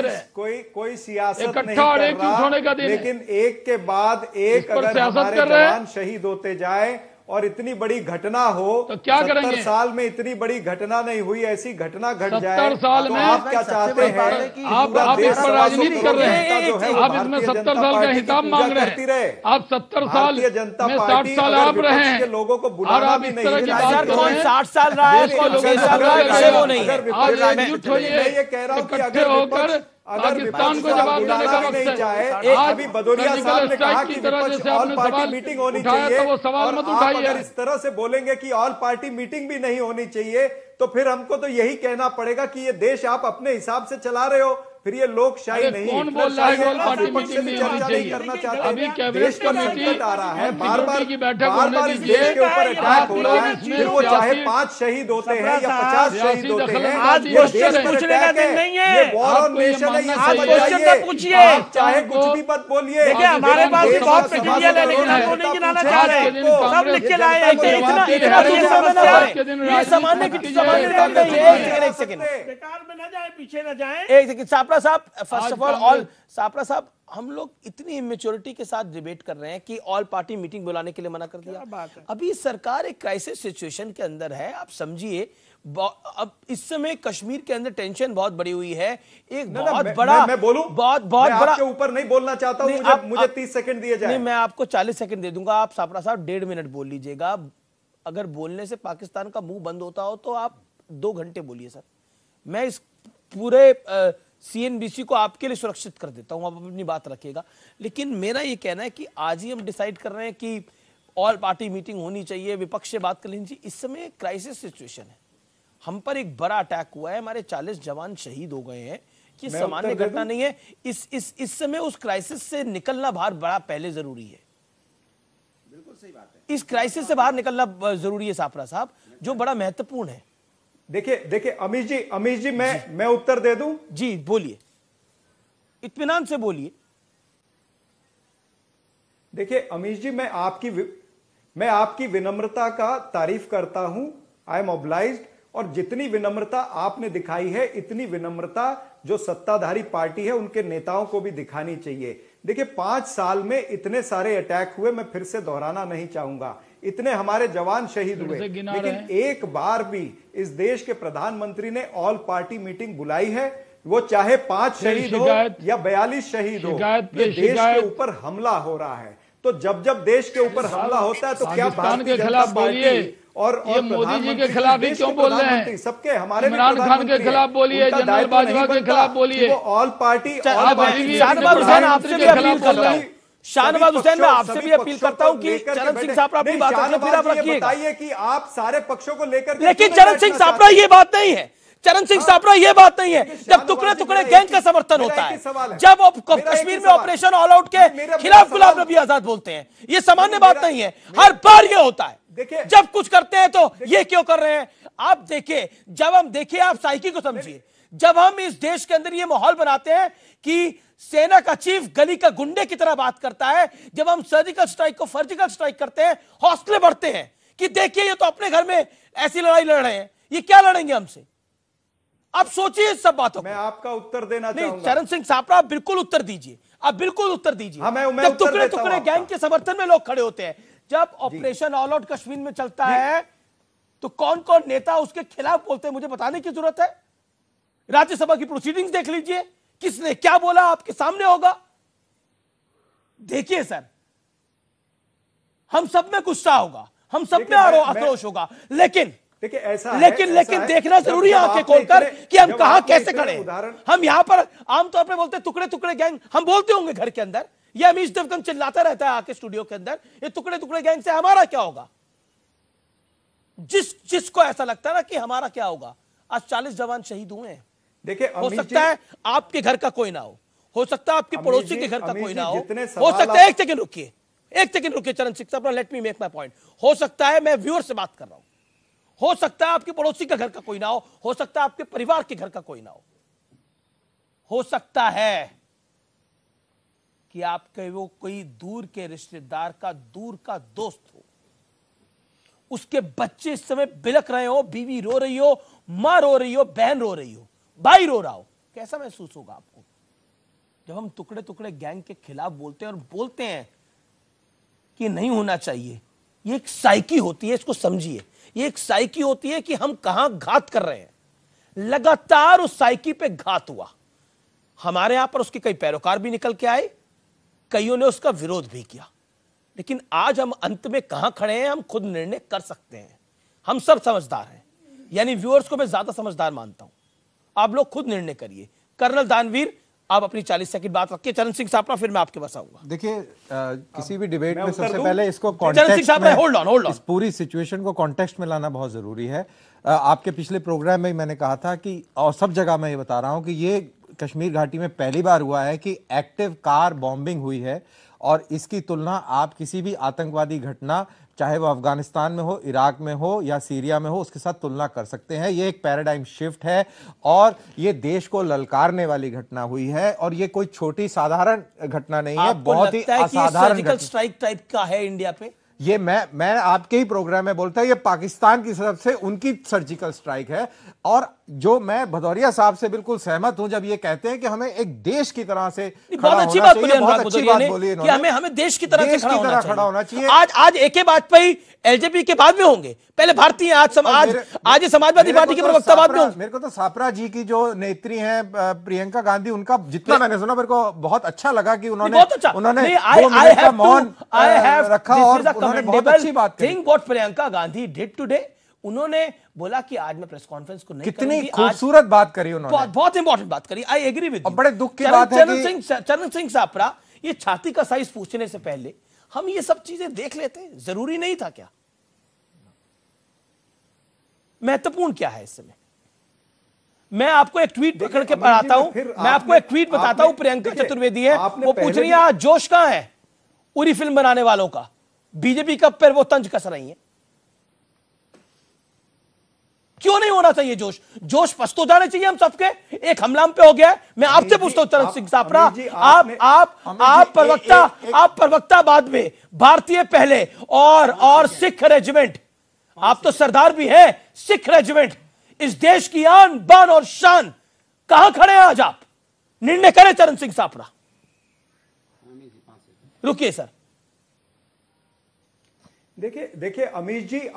कोई सियासत नहीं इकट्ठा और एक जुट होने का दिन, लेकिन एक के बाद एक अगर हमारे जवान शहीद होते जाए और इतनी बड़ी घटना हो तो क्या करेंगे? 70 साल में इतनी बड़ी घटना नहीं हुई, ऐसी घटना घट जाए 70 साल तो में आप क्या चाहते हैं? आप इस पर राजनीति कर रहे हैं, आप इसमें 70 साल का हिसाब मांग रहे हैं। आप 70 साल में 60 साल आप रहे हैं, लोगों को और बुलाना आप भी इस नहीं तरह की है। बात कर रहे हैं। 60 साल रहा है, 6 साल रहा है, वो नहीं है। आप एकजुट होइए, इकट्ठे होकर पाकिस्तान को जवाब देने का वक्त है। आज अभी बदौलिया साहब ने कहा कि की तरह विपक्ष जैसे ऑल आपने पार्टी सवाल मीटिंग होनी उठाया चाहिए, तो वो सवाल और मत आप उठाइए। अगर इस तरह से बोलेंगे कि ऑल पार्टी मीटिंग भी नहीं होनी चाहिए, तो फिर हमको तो यही कहना पड़ेगा कि ये देश आप अपने हिसाब से चला रहे हो, फिर ये लोकशाही नहीं। कौन बोल रहा है ऑल पार्टी विपक्ष से मीटिंग भी नहीं होनी चर्चा नहीं चाहिए? करना चाहते। अभी कैबिनेट देश पर कमेटी संकट आ रहा है, बार बार की बैठक बार होने बार इस दीजिए। देश के ऊपर अटैक हो रहा है, फिर वो चाहे 5 शहीद होते हैं या 50 शहीद होते हैं, आज ये देश पर पूछने का अटैक दिन है, नहीं है। ये वॉर ऑन नेशन है, ये आप समझ क्वेश्चन जाइए। तो पूछिए, आप चाहे कुछ भी मत बोलिए। देखिए हमारे पास भी बहुत मटेरियल है, लेकिन हम तो नहीं गिनाना चाह रहे हैं, सब लिख के लाए हैं। ये सामान्य एक सेकंड बेकार में न जाए, पीछे न जाए। एक सेकंड सापरा साहब, फर्स्ट ऑफ ऑल सापरा साहब, हम लोग इतनी इमेच्योरिटी के साथ डिबेट कर रहे हैं कि ऑल पार्टी मीटिंग बुलाने के लिए मना कर दिया। अभी सरकार एक क्राइसिस सिचुएशन के अंदर है, आप समझिए। अब इस समय कश्मीर के अंदर टेंशन बहुत बड़ी हुई है, एक बहुत बड़ा, मैं बोलूं, बहुत बड़ा, आपके ऊपर नहीं बोलना चाहता हूं, मुझे 30 सेकंड दिए जाए। नहीं, मैं आपको 40 सेकंड दे दूंगा, आप सापरा साहब 1.5 मिनट बोल लीजिएगा। अगर बोलने से पाकिस्तान का मुंह बंद होता हो तो आप 2 घंटे बोलिए सर। मैं इस पूरे CNBC को आपके लिए सुरक्षित कर देता हूं, आप अपनी बात रखिएगा। लेकिन मेरा ये कहना है कि आज ही हम डिसाइड कर रहे हैं कि ऑल पार्टी मीटिंग होनी चाहिए, विपक्ष से बात कर लेनी चाहिए। इस समय क्राइसिस सिचुएशन है, हम पर एक बड़ा अटैक हुआ है, हमारे 40 जवान शहीद हो गए हैं, ये सामान्य घटना नहीं है। इस समय उस क्राइसिस से निकलना बड़ा पहले जरूरी है। बिल्कुल सही बात है, इस क्राइसिस से बाहर निकलना जरूरी है सापरा साहब, जो बड़ा महत्वपूर्ण है। देखिए अमीश जी मैं उत्तर दे दूं? जी बोलिए, इत्मीनान से बोलिए। देखिए अमीश जी, मैं आपकी विनम्रता का तारीफ करता हूं, आई एम ऑब्लाइज्ड। और जितनी विनम्रता आपने दिखाई है, इतनी विनम्रता जो सत्ताधारी पार्टी है उनके नेताओं को भी दिखानी चाहिए। देखिए 5 साल में इतने सारे अटैक हुए, मैं फिर से दोहराना नहीं चाहूंगा, इतने हमारे जवान शहीद हुए, लेकिन एक बार भी इस देश के प्रधानमंत्री ने ऑल पार्टी मीटिंग बुलाई है? वो चाहे 5 शहीद हो या 42 शहीद हो, ये देश के ऊपर हमला हो रहा है। तो जब देश के ऊपर हमला होता है तो क्या भारतीय जनता पार्टी और मोदी जी के खिलाफ भी क्यों बोल रहे हैं? सबके हमारे इमरान खान के खिलाफ बोलिए, जनरल बाजवा के खिलाफ बोलिए, ऑल पार्टी शाहनवाज हुसैन आपसे भी अपील करता हूं, शाहनवाज हुसैन मैं आपसे भी अपील करता हूं कि चरण सिंह सापरा अपनी बात रखें, फिर आप रखिएगा। बताइए कि आप सारे पक्षों को लेकर, लेकिन चरण सिंह सापरा ये बात नहीं है, चरण सिंह सापरा ये बात नहीं है। जब टुकड़े टुकड़े गैंग का समर्थन होता है, जब कश्मीर में ऑपरेशन ऑल आउट के खिलाफ गुलाम नबी आजाद बोलते हैं, ये सामान्य बात नहीं है, हर बार ये होता है। जब कुछ करते हैं तो ये क्यों कर रहे हैं? आप देखिए, आप साइकी को समझिए, जब हम इस देश के अंदर ये माहौल बनाते हैं कि सेना का चीफ गली का गुंडे की तरह बात करता है, जब हम सर्जिकल स्ट्राइक को सर्जिकल स्ट्राइक करते हैं, हौसले बढ़ते हैं कि देखिए ये तो अपने घर में ऐसी लड़ाई लड़ रहे हैं, ये क्या लड़ेंगे हमसे। आप सोचिए इस सब बातों को। मैं आपका उत्तर देना चाहूंगा। चरण सिंह सापरा आप बिल्कुल उत्तर दीजिए, आप बिल्कुल उत्तर दीजिए। जब टुकड़े टुकड़े गैंग के समर्थन में लोग खड़े होते हैं, जब ऑपरेशन ऑल आउट कश्मीर में चलता है, तो कौन कौन नेता उसके खिलाफ बोलते हैं मुझे बताने की जरूरत है? राज्यसभा की प्रोसीडिंग्स देख लीजिए, किसने क्या बोला आपके सामने होगा। देखिए सर, हम सब में गुस्सा होगा, हम सब में आक्रोश होगा, लेकिन देखिए ऐसा लेकिन देखना जरूरी है आंखें खोलकर कि हम कहां कैसे खड़े हैं। हम यहां पर आमतौर पर बोलते हैं टुकड़े टुकड़े गैंग, हम बोलते होंगे घर के अंदर, ये अमीश देवगन चिल्लाता रहता है आके स्टूडियो के अंदर, ये टुकड़े टुकड़े गैंग से हमारा क्या होगा। जिसको ऐसा लगता है ना कि हमारा क्या होगा, आज 40 जवान शहीद हुए हैं। देखिए हो सकता है आपके घर का कोई ना हो सकता है आपके पड़ोसी के घर का कोई ना हो सकता है, एक सेकंड रुकिए चरण सिंह साहब, let me make my point. हो सकता है, मैं व्यूअर से बात कर रहा हूं, हो सकता है आपके पड़ोसी का घर का कोई ना हो सकता है आपके परिवार के घर का कोई ना हो सकता है कि आपके वो कोई दूर के रिश्तेदार का दूर का दोस्त हो, उसके बच्चे इस समय बिलख रहे हो, बीवी रो रही हो, मां रो रही हो, बहन रो रही हो, भाई रो रहा हो, कैसा महसूस होगा आपको जब हम टुकड़े टुकड़े गैंग के खिलाफ बोलते हैं और बोलते हैं कि नहीं होना चाहिए। ये एक साइकी होती है, इसको समझिए, ये एक साइकी होती है कि हम कहां घात कर रहे हैं। लगातार उस साइकी पे घात हुआ, हमारे यहां पर उसके कई पैरोकार भी निकल के आए, कईयों ने उसका विरोध भी किया, लेकिन आज हम अंत में कहां खड़े हैं हम खुद निर्णय कर सकते हैं। हम सब समझदार हैं, यानी व्यूअर्स को मैं ज्यादा समझदार मानता हूं, आप लोग खुद निर्णय करिए। कर्नल दानवीर, आप अपनी 40 सेकंड बात रखिए। चरण सिंह सापरा, फिर मैं आपके पास आऊंगा। देखिए किसी भी डिबेट में सबसे पहले इसको कॉन्टेक्स्ट में, होल्ड ऑन, इस पूरी सिचुएशन को कॉन्टेक्स्ट में लाना बहुत जरूरी है। आपके पिछले प्रोग्राम में मैंने कहा था कि, और सब जगह मैं ये बता रहा हूं कि ये कश्मीर घाटी में पहली बार हुआ है कि एक्टिव कार बॉम्बिंग हुई है, और इसकी तुलना आप किसी भी आतंकवादी घटना, चाहे वो अफगानिस्तान में हो, इराक में हो या सीरिया में हो, उसके साथ तुलना कर सकते हैं। ये एक पैराडाइम शिफ्ट है और ये देश को ललकारने वाली घटना हुई है, और ये कोई छोटी साधारण घटना नहीं है, बहुत ही असाधारण सर्जिकल स्ट्राइक टाइप का है इंडिया पे। ये मैं आपके ही प्रोग्राम में बोलता है, ये पाकिस्तान की तरफ से उनकी सर्जिकल स्ट्राइक है। और जो मैं भदौरिया साहब से बिल्कुल सहमत हूं जब ये कहते हैं कि हमें एक देश की तरह से बहुत अच्छी बात बोली, बहुत अच्छी बात बोली इन्होंने, हमें देश की तरह से खड़ा होना चाहिए। आज AK वाजपेयी LJP के बाद में होंगे, पहले भारतीय, आज समाजवादी पार्टी के प्रवक्ता बाद में होंगे। मेरे को तो सापरा जी की जो नेत्री हैं प्रियंका गांधी, उनका जितना मैंने सुना मेरे को बहुत अच्छा लगा कि उन्होंने मौन रखा और उन्होंने बहुत अच्छी बात कही। Think what Priyanka Gandhi did today, उन्होंने बोला कि आज मैं प्रेस कॉन्फ्रेंस को नहीं कितनी खूबसूरत बात करी उन्होंने, बहुत इंपॉर्टेंट बात करी। I agree with you. बड़े दुख की बात है कि चरण सिंह सापरा, ये छाती का साइज पूछने से पहले हम ये सब चीजें देख लेते, जरूरी नहीं था क्या? महत्वपूर्ण क्या है इस समय? मैं आपको एक ट्वीट पकड़ के पढ़ाता हूं, मैं आपको एक ट्वीट बताता हूं। प्रियंका चतुर्वेदी है, वो पूछ रही है जोश कहां है उरी फिल्म बनाने वालों का, बीजेपी कब पर वो तंज कस रही है। क्यों नहीं होना चाहिए जोश? जोश पस्तो जाने चाहिए हम सबके। एक हमला हम पे हो गया है, मैं आपसे पूछता हूं चरण सिंह सापरा, आप प्रवक्ता बाद में, भारतीय पहले और सिख रेजिमेंट, आप तो सरदार भी हैं, सिख रेजिमेंट, इस देश की आन बान और शान, कहां खड़े हैं आज आप? निर्णय करें चरण सिंह सापरा। रुकिए सर। देखिए अमीश जी,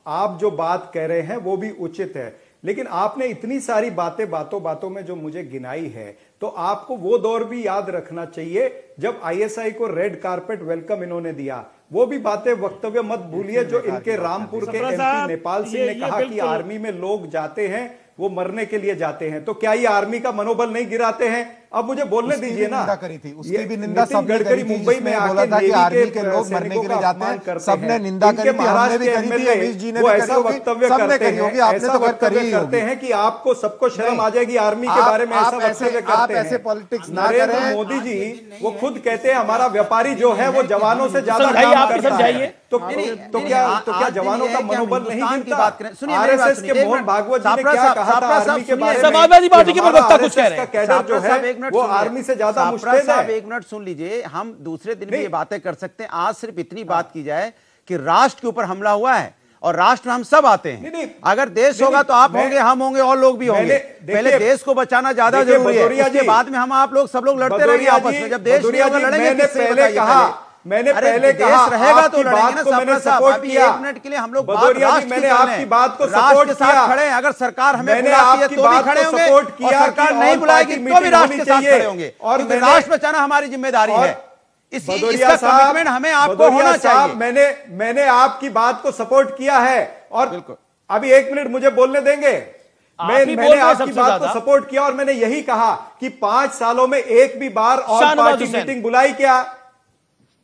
आप जो बात कह रहे हैं वो भी उचित है, लेकिन आपने इतनी सारी बातों में जो मुझे गिनाई है, तो आपको वो दौर भी याद रखना चाहिए जब ISI को रेड कारपेट वेलकम इन्होंने दिया। वो भी बातें, वक्तव्य मत भूलिए जो इनके रामपुर के MP नेपाल सिंह ने कहा कि आर्मी में लोग जाते हैं वो मरने के लिए जाते हैं, तो क्या ये आर्मी का मनोबल नहीं गिराते हैं? अब मुझे बोलने दीजिए ना। करी थी उसकी भी निंदा सबने करी थी, मुंबई में बोला था कि आर्मी के लोग मरने के लिए जाते हैं, सबने निंदा करी थी, हमने भी करी थी, अमीश जी ने भी ऐसा वक्तव्य करते हैं कि आपको सबको शर्म आ जाएगी आर्मी के बारे में, ऐसा वक्तव्य करते हैं। ऐसे पॉलिटिक्स ना करें। नरेंद्र मोदी जी वो खुद कहते हैं हमारा व्यापारी जो है वो जवानों से ज्यादा काम करता है, तो क्या जवानों का मनोबल नहीं गिरता? RSS के मोहन भागवत जी ने क्या कहा था आर्मी के बारे में? समाजवादी पार्टी के प्रवक्ता कुछ कह रहे हैं, कैडर जो है वो आर्मी से ज्यादा मुश्किल है। एक मिनट सुन लीजिए, हम दूसरे दिन भी ये बातें कर सकते हैं। आज सिर्फ इतनी बात की जाए कि राष्ट्र के ऊपर हमला हुआ है और राष्ट्र में हम सब आते हैं। अगर देश होगा तो आप होंगे, हम होंगे और लोग भी होंगे। पहले देश को बचाना ज्यादा जरूरी है, उसके बाद में हम आप लोग सब लोग लड़ते रहेंगे आपस में। जब देश नहीं होगा लड़ेंगे किससे? मैंने पहले कहा रहेगा तो लड़ेंगे ना। मैंने सपोर्ट किया। एक मिनट के लिए हम लोग मैंने आपकी बात को सपोर्ट के साथ खड़े हैं। अगर सरकार हमें बुलाती है तो भी खड़े होंगे, और सरकार नहीं बुलाएगी तो भी राष्ट्र के साथ खड़े होंगे, और राष्ट्र बचाना हमारी जिम्मेदारी है। इसका कमिटमेंट हमें आपको होना चाहिए। मैंने आपकी बात को सपोर्ट किया है और अभी 1 मिनट मुझे बोलने देंगे। मैंने आपकी बात को सपोर्ट किया और मैंने यही कहा कि 5 सालों में एक भी बार और पार्टी मीटिंग बुलाई क्या,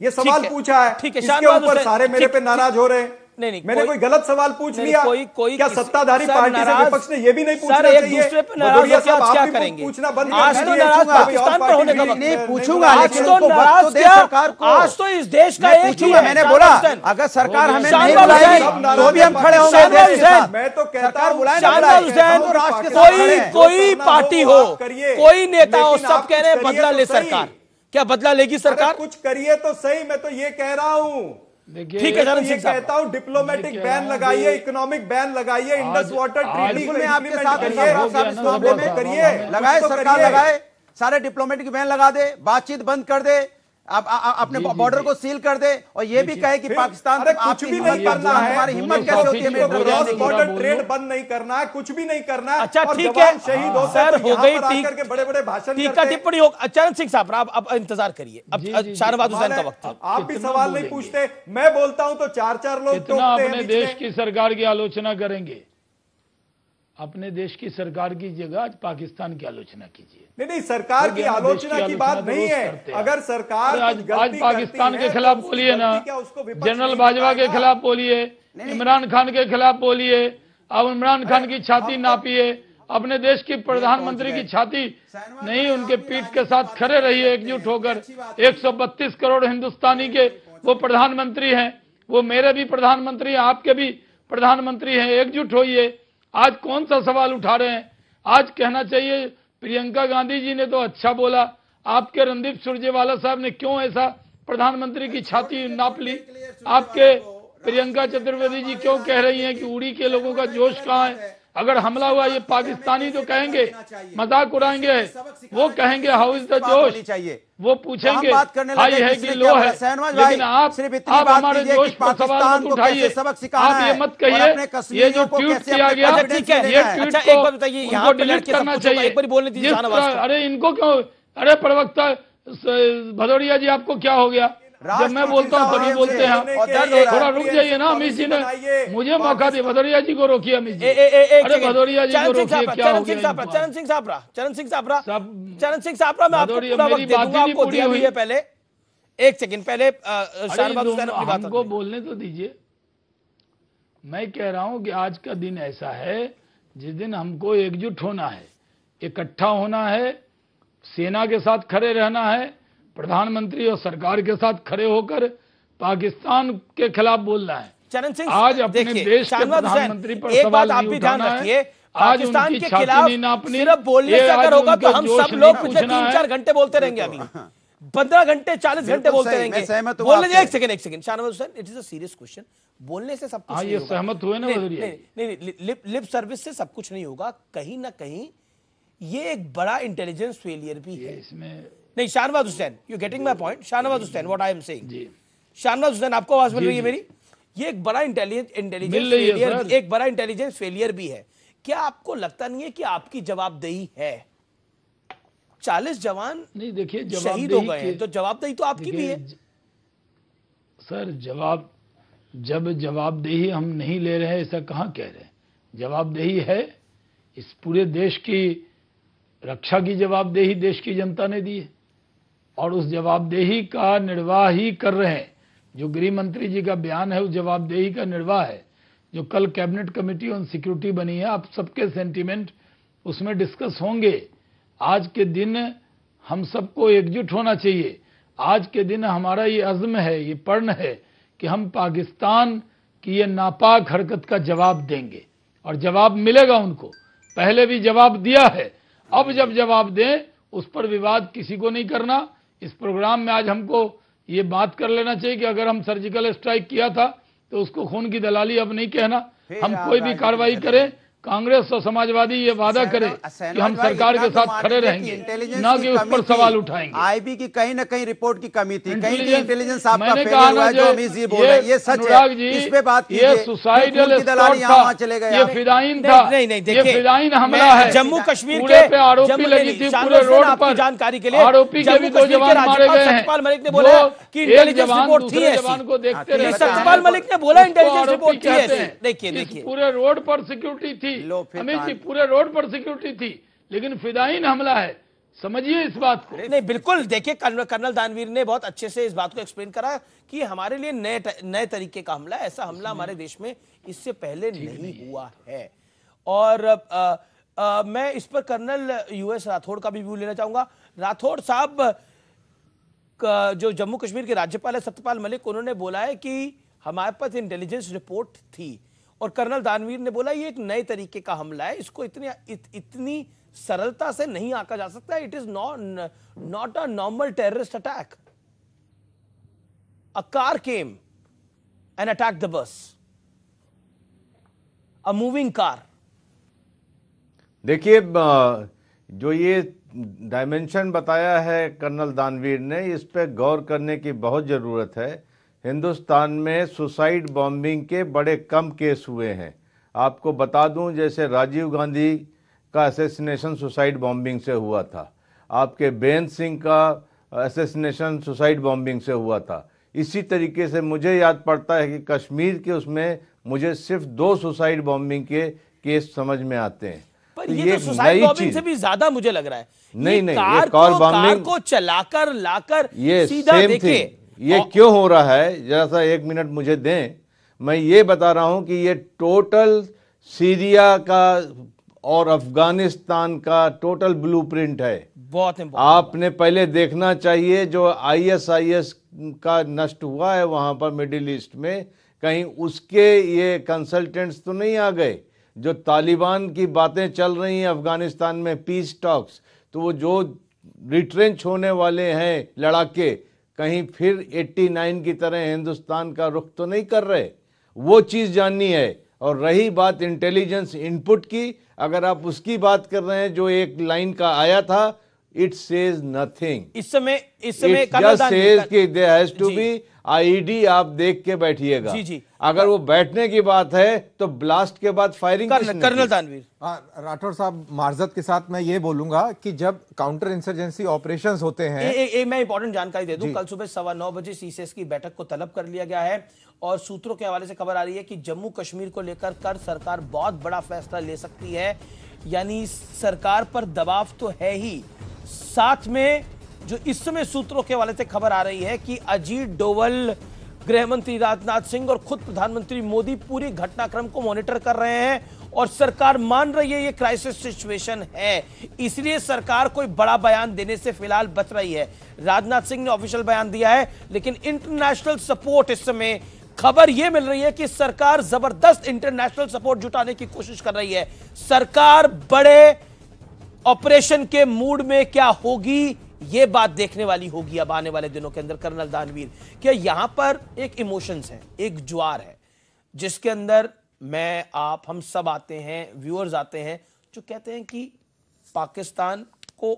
ये सवाल पूछा है। इसके ऊपर सारे मेरे पे नाराज हो रहे हैं। नहीं, मैंने कोई गलत सवाल पूछ लिया? क्या सत्ताधारी पार्टी से विपक्ष ने ये भी नहीं पूछना चाहिए? एक दूसरे पे नाराज होकर आज क्या करेंगे? पूछना बंद आज तो नाराज पाकिस्तान पर होने का वक्त नहीं पूछूंगा, आज तो नाराज क्या? आज तो इस देश का एक ही है। मैंने बोला अगर सरकार हमें नहीं बुलाएगी तो भी हम खड़े होंगे। मैं तो कहता हूं कोई पार्टी हो, कोई नेता हो, सब कह रहे हैं बदला ले सरकार। क्या बदला लेगी सरकार? कुछ करिए तो सही। मैं तो ये कह रहा हूं, ठीक है ये कहता हूं डिप्लोमेटिक बैन लगाइए, इकोनॉमिक बैन लगाइए, इंडस वाटर ट्रीटी में आपके साथ करिए, लगाए सरकार लगाए, सारे डिप्लोमेटिक बैन लगा दे, बातचीत बंद कर दे, अपने बॉर्डर को सील कर दे और ये भी कहे कि पाकिस्तान कुछ भी नहीं करना है। हमारी हिम्मत कैसे होती है? क्रॉस बॉर्डर ट्रेड बंद नहीं करना है, कुछ भी नहीं करना है। अच्छा ठीक है शहीद हो सर, हो गई करके बड़े-बड़े भाषण टीका टिप्पणी हो। चरण सिंह साहब अब इंतजार करिए, अब शाहनवाज हुसैन का वक्त है। आप भी सवाल नहीं पूछते, मैं बोलता हूं तो 4-4 लोग कितना अपने देश की सरकार की आलोचना करेंगे? अपने देश की सरकार की जगह आज पाकिस्तान की आलोचना कीजिए। नहीं, सरकार की आलोचना की बात नहीं है। अगर सरकार आज पाकिस्तान के खिलाफ बोलिए ना, जनरल बाजवा के खिलाफ बोलिए, इमरान खान के खिलाफ बोलिए, अब इमरान खान की छाती नापिए, अपने देश की प्रधानमंत्री की छाती नहीं, उनके पीठ के साथ खड़े रहिए एकजुट होकर। 132 करोड़ हिंदुस्तानी के वो प्रधानमंत्री हैं, वो मेरे भी प्रधानमंत्री हैं, आपके भी प्रधानमंत्री हैं, एकजुट होइए। आज कौन सा सवाल उठा रहे हैं? आज कहना चाहिए प्रियंका गांधी जी ने तो अच्छा बोला, आपके रणदीप सुरजेवाला साहब ने क्यों ऐसा प्रधानमंत्री की छाती नाप ली? आपके प्रियंका चतुर्वेदी जी क्यों कह रही हैं कि उड़ी के लोगों का जोश कहाँ है? अगर हमला हुआ ये पाकिस्तानी तो कहेंगे, मजाक उड़ाएंगे, वो कहेंगे हाउ इज द जोश, वो पूछेंगे हाई है कि लो है। लेकिन आप हमारे जोश पर सवाल मत उठाइए, आप ये मत कहिए ये जो ट्वीट किया गया, ये ट्वीट को डिलीट करना चाहिए। अरे इनको क्यों? अरे प्रवक्ता भदौरिया जी आपको क्या हो गया? जब मैं बोलता हूँ तभी बोलते हैं। थोड़ा रुक जाइए ना, अमित जी ने मुझे मौका दिया। भदौरिया जी को रोकिए, अमित जी। अरे भदौरिया जी को रोकिए, क्या हो गया? चरण सिंह साबरा मैं आपको पूरा वक्त दे दूंगा, आपको दिया हुई है। पहले 1 सेकंड पहले शाहनवाज हुसैन अपनी बात को बोलने तो दीजिए। मैं कह रहा हूँ कि आज का दिन ऐसा है जिस दिन हमको एकजुट होना है, इकट्ठा होना है, सेना के साथ खड़े रहना है, प्रधानमंत्री और सरकार के साथ खड़े होकर पाकिस्तान के खिलाफ बोलना है। चरण सिंह आज अपने देश के प्रधानमंत्री पर सवाल नहीं उठाना है। आज उनकी छाती नहीं नापनी, सिर्फ बोलने से अगर होगा तो हम सब लोग पिछले 3-4 घंटे बोलते रहेंगे, अभी 15 घंटे 40 घंटे बोलते रहेंगे। बोलने 1 second Shahnawaz Hussain, it is a serious question. बोलने से सब कुछ नहीं होगा। सहमत हुए ना? नहीं, लिप सर्विस से सब कुछ नहीं होगा। कहीं ना कहीं ये एक बड़ा इंटेलिजेंस फेलियर भी है इसमें। नहीं Shahnawaz Hussain, you getting my point? Shahnawaz Hussain, what I am saying. Shahnawaz Hussain, आपको आवाज मिल रही है मेरी? ये एक बड़ा इंटेलिजेंस फेलियर भी है। क्या आपको लगता नहीं है कि आपकी जवाबदेही है? 40 जवान नहीं, देखिए शहीद हो गए हैं, तो जवाबदेही तो आपकी भी है सर। जब जवाबदेही हम नहीं ले रहे हैं, ऐसा कहाँ कह रहे हैं? जवाबदेही है, इस पूरे देश की रक्षा की जवाबदेही देश की जनता ने दी है और उस जवाबदेही का निर्वाह ही कर रहे हैं। जो गृह मंत्री जी का बयान है उस जवाबदेही का निर्वाह है। जो कल कैबिनेट कमेटी ऑन सिक्योरिटी बनी है, आप सबके सेंटीमेंट उसमें डिस्कस होंगे। आज के दिन हम सबको एकजुट होना चाहिए। आज के दिन हमारा ये अज़्म है, ये प्रण है कि हम पाकिस्तान की ये नापाक हरकत का जवाब देंगे और जवाब मिलेगा उनको। पहले भी जवाब दिया है, अब जब जवाब दें उस पर विवाद किसी को नहीं करना। इस प्रोग्राम में आज हमको ये बात कर लेना चाहिए कि अगर हम सर्जिकल स्ट्राइक किया था तो उसको खून की दलाली अब नहीं कहना। हम कोई भी कार्रवाई करें कांग्रेस और समाजवादी ये वादा करे कि हम सरकार के साथ खड़े रहेंगे, ना कि उस पर सवाल उठाएंगे। आईबी की कहीं ना कहीं रिपोर्ट की कमी थी, कहीं भी इंटेलिजेंस आपका मैंने फेल कहा हुआ ना है, जो अमित जी बोल रहे हैं ये सच है। इस पे बात कीजिए। ये सुसाइडल दलाली यहाँ चले गए, ये फिदाइन था, ये फिदाइन हमला है। जम्मू कश्मीर पूरे पे आरोपी लगी थी, पूरे रोड पर जानकारी के लिए आरोपी के भी 2 जवान मारे गए हैं। सत्यपाल मलिक ने बोला कि इंटेलिजेंस रिपोर्ट थी, जवान को देखते रहे। सत्यपाल मलिक ने बोला इंटेलिजेंस रिपोर्ट थी ऐसी। देखिए पूरे रोड पर सिक्योरिटी थी अमित जी, पूरे रोड पर सिक्योरिटी थी, लेकिन फिदाइन हमला है, समझिए इस बात को। नहीं बिल्कुल, देखिए कर्नल दानवीर ने बहुत अच्छे से इस बात को एक्सप्लेन करा कि हमारे लिए नए तरीके का हमला, ऐसा हमला हमारे देश में इससे पहले नहीं हुआ है। और मैं इस पर कर्नल यूएस राठौड़ का भी व्यू लेना चाहूंगा। राठौड़ साहब, जो जम्मू कश्मीर के राज्यपाल है सत्यपाल मलिक, उन्होंने बोला है कि हमारे पास इंटेलिजेंस रिपोर्ट थी, और कर्नल दानवीर ने बोला ये एक नए तरीके का हमला है, इसको इतनी सरलता से नहीं आंका जा सकता। It is not a normal terrorist attack. A car came and attack the bus, a moving car. देखिए, जो ये डायमेंशन बताया है कर्नल दानवीर ने, इस पे गौर करने की बहुत ज़रूरत है। हिंदुस्तान में सुसाइड बॉम्बिंग के बड़े कम केस हुए हैं। आपको बता दूं, जैसे राजीव गांधी का असैसिनेशन सुसाइड बॉम्बिंग से हुआ था, आपके बेन सिंह का असैसिनेशन सुसाइड बॉम्बिंग से हुआ था। इसी तरीके से मुझे याद पड़ता है कि कश्मीर के उसमें मुझे सिर्फ 2 सुसाइड बॉम्बिंग के केस समझ में आते हैं। पर तो ये तो सुसाइड बॉम्बिंग से भी ज्यादा मुझे लग रहा है। नहीं, कार को चलाकर लाकर ये सीधा देखे। ये क्यों हो रहा है, जरा सा 1 मिनट मुझे दें। मैं ये बता रहा हूं कि ये टोटल सीरिया का और अफगानिस्तान का टोटल ब्लूप्रिंट है। बहुत आपने पहले देखना चाहिए जो आईएसआईएस का नष्ट हुआ है वहां पर मिडिल ईस्ट में, कहीं उसके ये कंसल्टेंट्स तो नहीं आ गए। जो तालिबान की बातें चल रही हैं अफगानिस्तान में, पीस टॉक्स, तो वो जो रिट्रेंच होने वाले हैं लड़ाके, कहीं फिर 89 की तरह हिंदुस्तान का रुख तो नहीं कर रहे। वो चीज़ जाननी है। और रही बात इंटेलिजेंस इनपुट की, अगर आप उसकी बात कर रहे हैं जो एक लाइन का आया था, इट सेज नथिंग। इस समय जस्ट सेज कि there has to be ID. आप देख के बैठिएगा। जी। अगर वो बैठने की बात है तो ब्लास्ट के बाद फायरिंग। कर्नल दानवीर। राठौर साहब, मार्जत के साथ मैं ये बोलूंगा कि जब काउंटर इंसर्जेंसी ऑपरेशंस होते हैं, मैं इंपॉर्टेंट जानकारी दे दूं, कल सुबह 9:15 बजे सीसीएस की बैठक को तलब कर लिया गया है, और सूत्रों के हवाले से खबर आ रही है कि जम्मू कश्मीर को लेकर कर सरकार बहुत बड़ा फैसला ले सकती है। यानी सरकार पर दबाव तो है ही, साथ में जो इस समय सूत्रों के हवाले से खबर आ रही है कि अजीत डोवल, गृह मंत्री राजनाथ सिंह और खुद प्रधानमंत्री मोदी पूरी घटनाक्रम को मॉनिटर कर रहे हैं, और सरकार मान रही है ये क्राइसिस सिचुएशन है, इसलिए सरकार कोई बड़ा बयान देने से फिलहाल बच रही है। राजनाथ सिंह ने ऑफिशियल बयान दिया है, लेकिन इंटरनेशनल सपोर्ट, इस समय खबर यह मिल रही है कि सरकार जबरदस्त इंटरनेशनल सपोर्ट जुटाने की कोशिश कर रही है। सरकार बड़े ऑपरेशन के मूड में क्या होगी, यह बात देखने वाली होगी अब आने वाले दिनों के अंदर। कर्नल दानवीर, क्या यहां पर एक इमोशंस है, एक ज्वार है, जिसके अंदर मैं, आप, हम सब आते हैं, व्यूअर्स आते हैं, जो कहते हैं कि पाकिस्तान को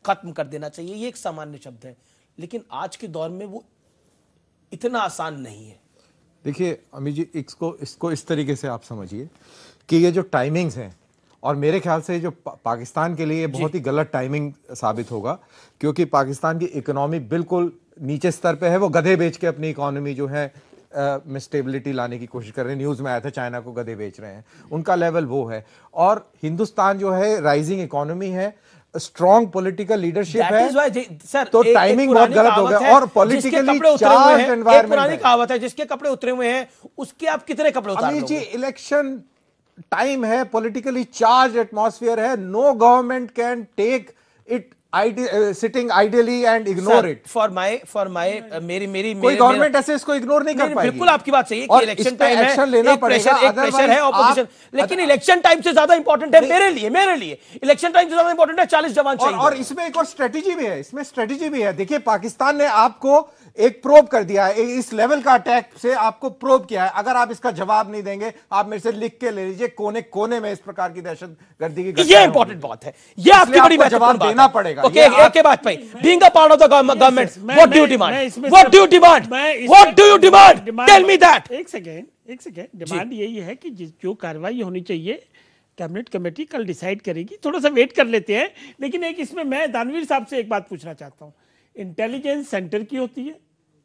खत्म कर देना चाहिए। ये एक सामान्य शब्द है, लेकिन आज के दौर में वो इतना आसान नहीं है। देखिए अमित जी, इसको इस तरीके से आप समझिए कि ये जो टाइमिंग्स हैं, और मेरे ख्याल से जो पाकिस्तान के लिए बहुत ही गलत टाइमिंग साबित होगा, क्योंकि पाकिस्तान की इकोनॉमी बिल्कुल नीचे स्तर पे है। वो गधे बेच के अपनी इकोनॉमी जो है में स्टेबिलिटी लाने की कोशिश कर रहे हैं। न्यूज़ में आया था चाइना को गधे बेच रहे हैं, उनका लेवल वो है। और हिंदुस्तान जो है राइजिंग इकोनॉमी है, स्ट्रॉन्ग पॉलिटिकल लीडरशिप है, सर, तो टाइमिंग बहुत गलत हो गया। और पॉलिटिकली चार्ज्ड एनवायरनमेंट है। कहावत है, जिसके कपड़े उतरे हुए हैं उसके आप कितने कपड़े उतार लोगे? अमित जी, इलेक्शन टाइम है, पॉलिटिकली चार्ज एटमॉस्फेयर है, no government can take it sitting ideally and ignore it. For my मेरी कोई गवर्नमेंट ऐसे इसको इग्नोर नहीं कर पाएगी। बिल्कुल आपकी बात सही है कि इलेक्शन टाइम है, एक प्रेशर है ऑपोजिशन, लेकिन इलेक्शन टाइम से ज्यादा इंपॉर्टेंट है मेरे लिए इलेक्शन टाइम से ज्यादा इंपॉर्टेंट है 40 जवान चाहिए। और इसमें एक और स्ट्रेटेजी भी है, देखिए पाकिस्तान ने आपको एक प्रोब कर दिया है, इस लेवल का अटैक से आपको प्रोब किया है। अगर आप इसका जवाब नहीं देंगे, आप मेरे से लिख के ले लीजिए कोने कोने में इस प्रकार की दहशतगर्दी की ये इंपॉर्टेंट बात है, ये आपकी बड़ी जवाब देना पड़ेगा। ओके, एक के बाद being a part of the government, what do you demand, what do you demand, what do you demand, tell me that. एक सेकेंड, डिमांड यही है कि जो कार्रवाई होनी चाहिए कैबिनेट कमेटी कल डिसाइड करेगी, थोड़ा सा वेट कर लेते हैं। लेकिन एक इसमें मैं दानवीर साहब से एक बात पूछना चाहता हूं, इंटेलिजेंस सेंटर की होती है,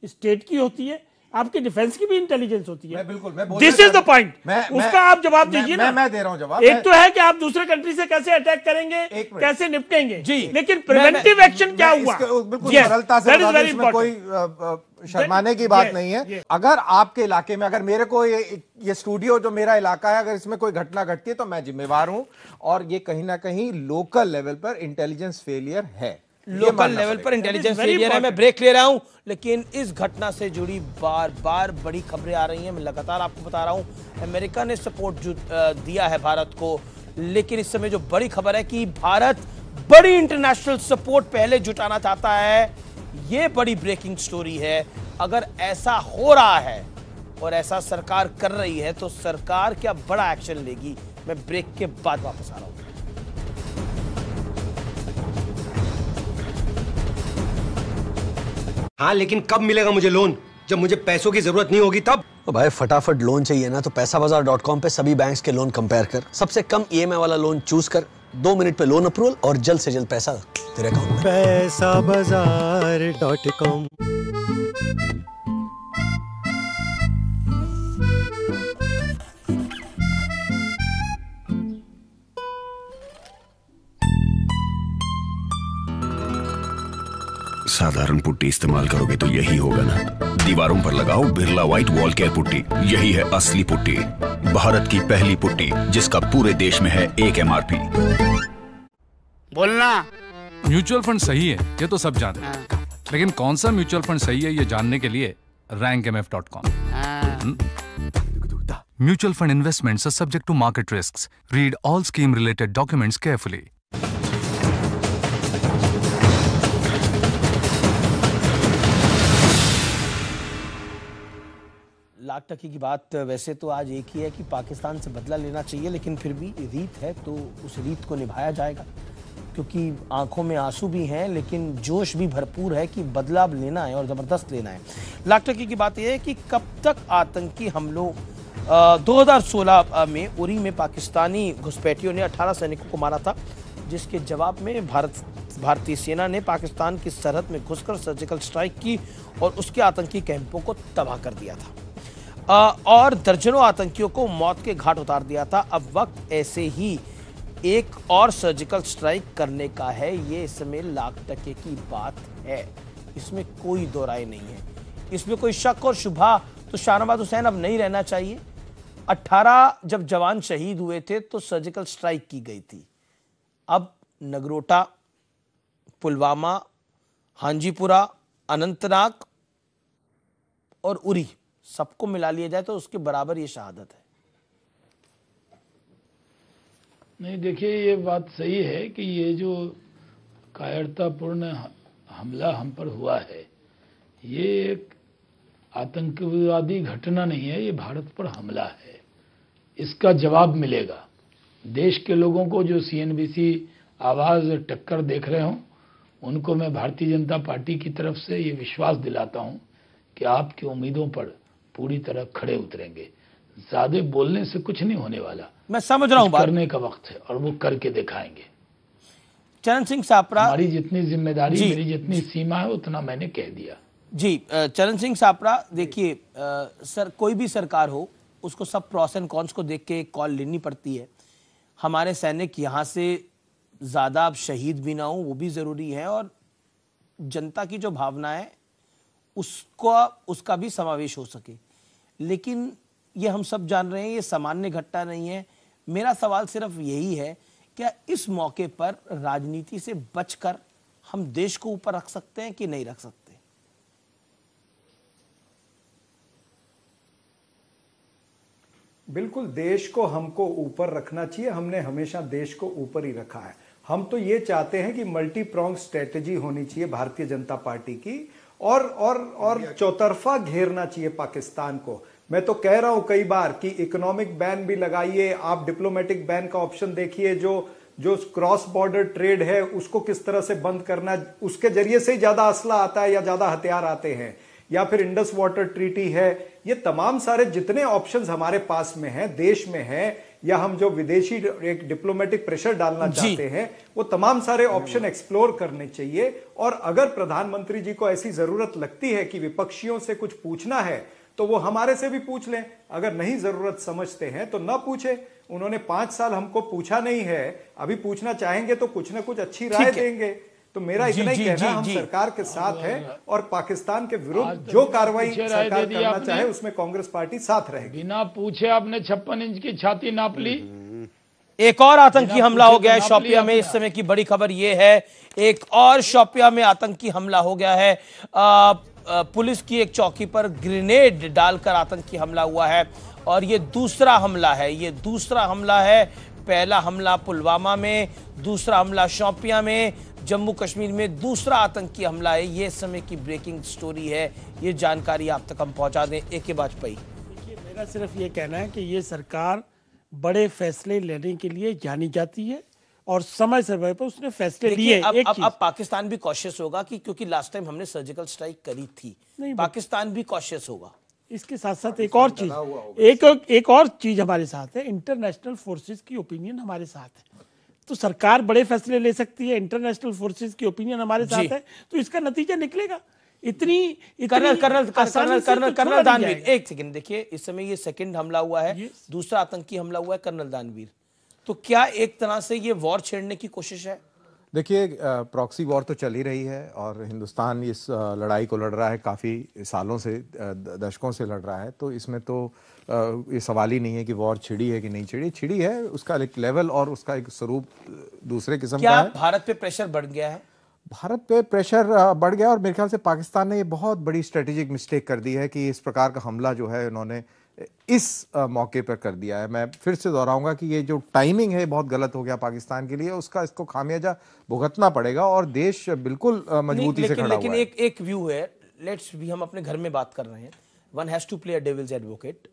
स्टेट की होती है, आपके डिफेंस की भी इंटेलिजेंस होती है। दिस इज द पॉइंट, उसका आप जवाब दीजिए ना। मैं दे रहा हूं जवाब। एक तो है कि आप दूसरे कंट्री से कैसे अटैक करेंगे, कैसे निपटेंगे जी, लेकिन प्रिवेंटिव एक्शन क्या हुआ, बिल्कुल सरलता से इसमें कोई शर्माने की बात नहीं है। अगर आपके इलाके में, अगर मेरे को ये स्टूडियो जो मेरा इलाका है, अगर इसमें कोई घटना घटती है तो मैं जिम्मेवार हूं, और ये कहीं ना कहीं लोकल लेवल पर इंटेलिजेंस फेलियर है, लोकल लेवल पर इंटेलिजेंस फेलियर है। मैं ब्रेक ले रहा हूं, लेकिन इस घटना से जुड़ी बार बार बड़ी खबरें आ रही हैं। मैं लगातार आपको बता रहा हूं, अमेरिका ने सपोर्ट दिया है भारत को, लेकिन इस समय जो बड़ी खबर है कि भारत बड़ी इंटरनेशनल सपोर्ट पहले जुटाना चाहता है। ये बड़ी ब्रेकिंग स्टोरी है। अगर ऐसा हो रहा है और ऐसा सरकार कर रही है तो सरकार क्या बड़ा एक्शन लेगी। मैं ब्रेक के बाद वापस आ रहा हूं। हाँ, लेकिन कब मिलेगा मुझे लोन? जब मुझे पैसों की जरूरत नहीं होगी तब। तो भाई फटाफट लोन चाहिए ना तो पैसाबाजार.com पे सभी बैंक्स के लोन कंपेयर कर, सबसे कम ईएमआई वाला लोन चूज कर, 2 मिनट पे लोन अप्रूवल और जल्द से जल्द पैसा तेरे अकाउंट में। पैसाबाजार.com। साधारण पुट्टी इस्तेमाल करोगे तो यही होगा ना। दीवारों पर लगाओ Birla white wall care putty, यही है असली पुट्टी, भारत की पहली पुट्टी जिसका पूरे देश में है एक MRP। बोलना। म्यूचुअल फंड सही है ये तो सब जानते हैं, लेकिन कौन सा म्यूचुअल फंड सही है ये जानने के लिए rankmf.com। Mutual fund investments are subject to market risks. Read all scheme related documents carefully. Lakh टकी की बात वैसे तो आज एक ही है कि पाकिस्तान से बदला लेना चाहिए, लेकिन फिर भी रीत है तो उस रीत को निभाया जाएगा, क्योंकि आंखों में आंसू भी हैं लेकिन जोश भी भरपूर है कि बदला लेना है और ज़बरदस्त लेना है। लाख टकी की बात यह है कि कब तक आतंकी हमलों 2016 में उरी में पाकिस्तानी घुसपैठियों ने 18 सैनिकों को मारा था, जिसके जवाब में भारतीय सेना ने पाकिस्तान की सरहद में घुसकर सर्जिकल स्ट्राइक की और उसके आतंकी कैंपों को तबाह कर दिया था और दर्जनों आतंकियों को मौत के घाट उतार दिया था। अब वक्त ऐसे ही एक और सर्जिकल स्ट्राइक करने का है। ये इस समय लाख टके की बात है, इसमें कोई दो राय नहीं है, इसमें कोई शक और शुबा तो शाहनवाज हुसैन अब नहीं रहना चाहिए। 18 जब जवान शहीद हुए थे तो सर्जिकल स्ट्राइक की गई थी। अब नगरोटा, पुलवामा, हांजीपुरा, अनंतनाग और उरी सबको मिला लिया जाए तो उसके बराबर ये शहादत है। नहीं, देखिए ये बात सही है कि ये जो कायरतापूर्ण हमला हम पर हुआ है ये एक आतंकवादी घटना नहीं है, ये भारत पर हमला है। इसका जवाब मिलेगा। देश के लोगों को जो CNBC आवाज टक्कर देख रहे हों उनको मैं भारतीय जनता पार्टी की तरफ से ये विश्वास दिलाता हूं कि आपकी उम्मीदों पर पूरी तरह खड़े उतरेंगे। ज्यादा बोलने से कुछ नहीं होने वाला, मैं समझ रहा हूं, करने का वक्त है और वो करके दिखाएंगे। चरण सिंह सापरा, हमारी जितनी जिम्मेदारी, मेरी जितनी सीमा है उतना मैंने कह दिया जी। चरण सिंह सापरा, देखिए सर, कोई भी सरकार हो उसको सब प्रॉस एंड कॉन्स को देख के एक कॉल लेनी पड़ती है। हमारे सैनिक यहाँ से ज़्यादा अब शहीद भी ना हो वो भी ज़रूरी है, और जनता की जो भावना है उसका भी समावेश हो सके। लेकिन ये हम सब जान रहे हैं ये सामान्य घटना नहीं है। मेरा सवाल सिर्फ यही है, क्या इस मौके पर राजनीति से बचकर हम देश को ऊपर रख सकते हैं कि नहीं रख सकते? बिल्कुल, देश को हमको ऊपर रखना चाहिए। हमने हमेशा देश को ऊपर ही रखा है। हम तो ये चाहते हैं कि मल्टी प्रॉन्ग स्ट्रेटेजी होनी चाहिए भारतीय जनता पार्टी की, और चौतरफा घेरना चाहिए पाकिस्तान को। मैं तो कह रहा हूं कई बार कि इकोनॉमिक बैन भी लगाइए, आप डिप्लोमेटिक बैन का ऑप्शन देखिए, जो क्रॉस बॉर्डर ट्रेड है उसको किस तरह से बंद करना, उसके जरिए से ही ज्यादा असला आता है या ज्यादा हथियार आते हैं, या फिर इंडस वाटर ट्रीटी है। ये तमाम सारे जितने ऑप्शंस हमारे पास में हैं, देश में हैं, या हम जो विदेशी एक डिप्लोमेटिक प्रेशर डालना चाहते हैं, वो तमाम सारे ऑप्शन एक्सप्लोर करने चाहिए। और अगर प्रधानमंत्री जी को ऐसी जरूरत लगती है कि विपक्षियों से कुछ पूछना है तो वो हमारे से भी पूछ लें। अगर नहीं जरूरत समझते हैं तो ना पूछे। उन्होंने 5 साल हमको पूछा नहीं है, अभी पूछना चाहेंगे तो कुछ ना कुछ अच्छी राय देंगे। तो मेरा इतना ही कहना, हम सरकार के साथ है और पाकिस्तान के विरुद्ध जो कार्रवाई सरकार करना चाहे उसमें कांग्रेस पार्टी साथ रहेगी। बिना पूछे आपने 56 इंच की छाती नाप ली। एक और आतंकी हमला हो गया है शोपियां में। इस समय की बड़ी खबर यह है, एक और शोपियां में आतंकी हमला हो गया है। पुलिस की एक चौकी पर ग्रेनेड डालकर आतंकी हमला हुआ है और ये दूसरा हमला है। पहला हमला पुलवामा में, दूसरा हमला शोपियां में, जम्मू कश्मीर में दूसरा आतंकी हमला है। ये समय की ब्रेकिंग स्टोरी है, ये जानकारी आप तक हम पहुंचा दें। AK वाजपेयी। देखिए, मेरा सिर्फ ये कहना है कि ये सरकार बड़े फैसले लेने के लिए जानी जाती है और समय समय पर उसने फैसले लिए। अब पाकिस्तान भी कॉशियस होगा कि क्योंकि लास्ट टाइम हमने सर्जिकल स्ट्राइक करी थी, पाकिस्तान भी कॉशियस होगा। इसके साथ साथ एक और चीज हमारे साथ है, इंटरनेशनल फोर्सेस की ओपिनियन हमारे साथ है। तो सरकार बड़े फैसले ले सकती है, इंटरनेशनल फोर्सेस की ओपिनियन हमारे साथ है, तो इसका नतीजा निकलेगा। कर्नल दानवीर, एक सेकंड देखिए, इस समय ये सेकंड हमला हुआ है, दूसरा आतंकी हमला हुआ है कर्नल दानवीर। तो क्या एक तरह से ये वॉर छेड़ने की कोशिश है? देखिए, प्रॉक्सी वॉर तो चल ही रही है और हिंदुस्तान इस लड़ाई को लड़ रहा है, काफ़ी सालों से, दशकों से लड़ रहा है। तो इसमें तो ये सवाल ही नहीं है कि वॉर छिड़ी है कि नहीं छिड़ी है। उसका एक लेवल और उसका एक स्वरूप दूसरे किस्म का है। भारत पे प्रेशर बढ़ गया है? भारत पे प्रेशर बढ़ गया और मेरे ख्याल से पाकिस्तान ने ये बहुत बड़ी स्ट्रेटेजिक मिस्टेक कर दी है कि इस प्रकार का हमला जो है उन्होंने इस मौके पर कर दिया है। मैं फिर से दोहराऊंगा कि ये जो टाइमिंग है बहुत गलत हो गया पाकिस्तान के लिए, इसको खामियाजा भुगतना पड़ेगा और देश बिल्कुल मजबूती से खड़ा हुआ है। लेकिन एक व्यू है, लेट्स भी हम अपने घर में बात कर रहे हैं, one has to play a devil's advocate,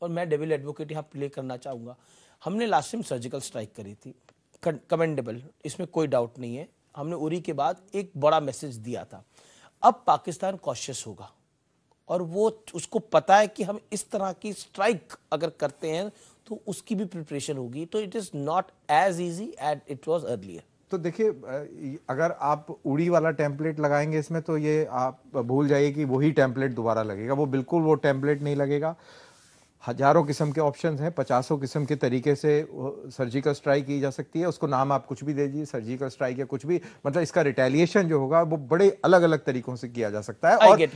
और मैं डेविल एडवोकेट यहाँ प्ले करना चाहूंगा। हमने लास्ट टाइम सर्जिकल स्ट्राइक करी थी, कमेंडेबल, इसमें कोई डाउट नहीं है। हमने उरी के बाद एक बड़ा मैसेज दिया था। अब पाकिस्तान कॉशियस होगा और वो उसको पता है कि हम इस तरह की स्ट्राइक अगर करते हैं तो उसकी भी प्रिपरेशन होगी। तो it is not as easy as it was earlier. तो देखिए, अगर आप उड़ी वाला टेम्पलेट लगाएंगे इसमें तो ये आप भूल जाइए कि वही टेम्पलेट दोबारा लगेगा। वो बिल्कुल वो टेम्पलेट नहीं लगेगा। हजारों किस्म के ऑप्शंस हैं, 50 किस्म के तरीके से सर्जिकल स्ट्राइक की जा सकती है। उसको नाम आप कुछ भी दे दीजिए, सर्जिकल स्ट्राइक या कुछ भी, मतलब इसका रिटेलिएशन जो होगा वो बड़े अलग अलग तरीकों से किया जा सकता है।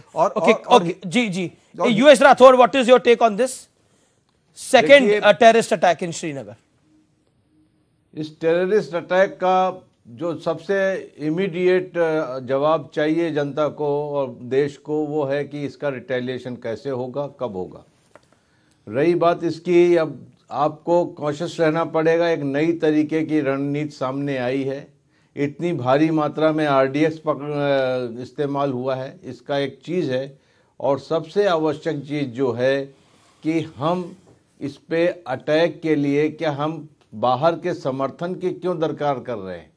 जी US Rathore, what is your take on this second terrorist attack in Srinagar? इस टेररिस्ट अटैक का जो सबसे इमीडिएट जवाब चाहिए जनता को और देश को, वो है कि इसका रिटेलिएशन कैसे होगा, कब होगा। रही बात इसकी, अब आपको कॉशियस रहना पड़ेगा। एक नई तरीके की रणनीति सामने आई है। इतनी भारी मात्रा में RDX इस्तेमाल हुआ है, इसका एक चीज़ है। और सबसे आवश्यक चीज़ जो है कि हम इस पे अटैक के लिए क्या हम बाहर के समर्थन की क्यों दरकार कर रहे हैं।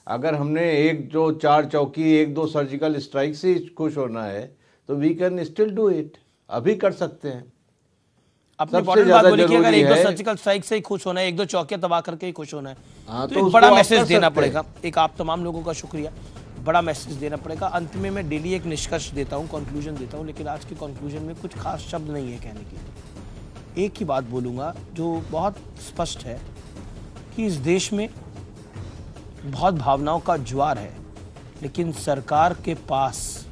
अगर हमने 1-4 चौकी 1-2 सर्जिकल स्ट्राइक से खुश होना है तो we can still do it, अभी कर सकते हैं। अपनी बात बोली कि अगर 1-2 सर्जिकल स्ट्राइक से ही खुश होना है, 1-2 चौकियां तबाह करके ही खुश होना है, तो एक बड़ा मैसेज देना पड़ेगा। एक आप तमाम लोगों का शुक्रिया, बड़ा मैसेज देना पड़ेगा। अंत में मैं डेली एक निष्कर्ष देता हूं, कंक्लूजन देता हूं, लेकिन आज के कंक्लूजन में कुछ खास शब्द नहीं है कहने के लिए। एक ही बात बोलूंगा जो बहुत स्पष्ट है कि इस देश में बहुत भावनाओं का ज्वार है, लेकिन सरकार के पास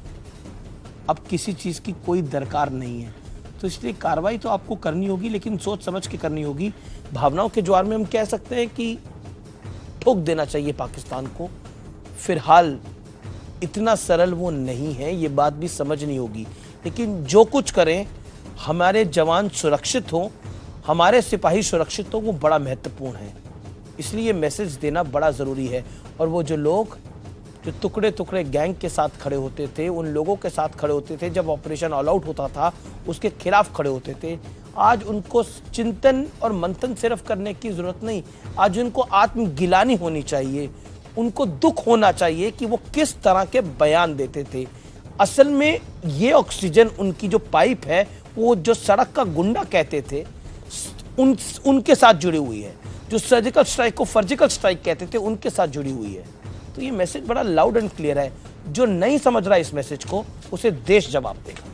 अब किसी चीज की कोई दरकार नहीं है। तो इसलिए कार्रवाई तो आपको करनी होगी, लेकिन सोच समझ के करनी होगी। भावनाओं के ज्वार में हम कह सकते हैं कि ठोक देना चाहिए पाकिस्तान को। फिलहाल इतना सरल वो नहीं है, ये बात भी समझनी होगी। लेकिन जो कुछ करें, हमारे जवान सुरक्षित हों, हमारे सिपाही सुरक्षित हों, वो बड़ा महत्वपूर्ण है। इसलिए मैसेज देना बड़ा ज़रूरी है। और वो जो लोग जो टुकड़े टुकड़े गैंग के साथ खड़े होते थे, उन लोगों के साथ खड़े होते थे, जब ऑपरेशन ऑल आउट होता था उसके खिलाफ खड़े होते थे, आज उनको चिंतन और मंथन सिर्फ करने की जरूरत नहीं, आज उनको आत्मगिलानी होनी चाहिए, उनको दुख होना चाहिए कि वो किस तरह के बयान देते थे। असल में ये ऑक्सीजन उनकी जो पाइप है, वो जो सड़क का गुंडा कहते थे उनके साथ जुड़ी हुई है, जो सर्जिकल स्ट्राइक को फर्जिकल स्ट्राइक कहते थे उनके साथ जुड़ी हुई है। तो ये मैसेज बड़ा लाउड एंड क्लियर है। जो नहीं समझ रहा इस मैसेज को, उसे देश जवाब देगा।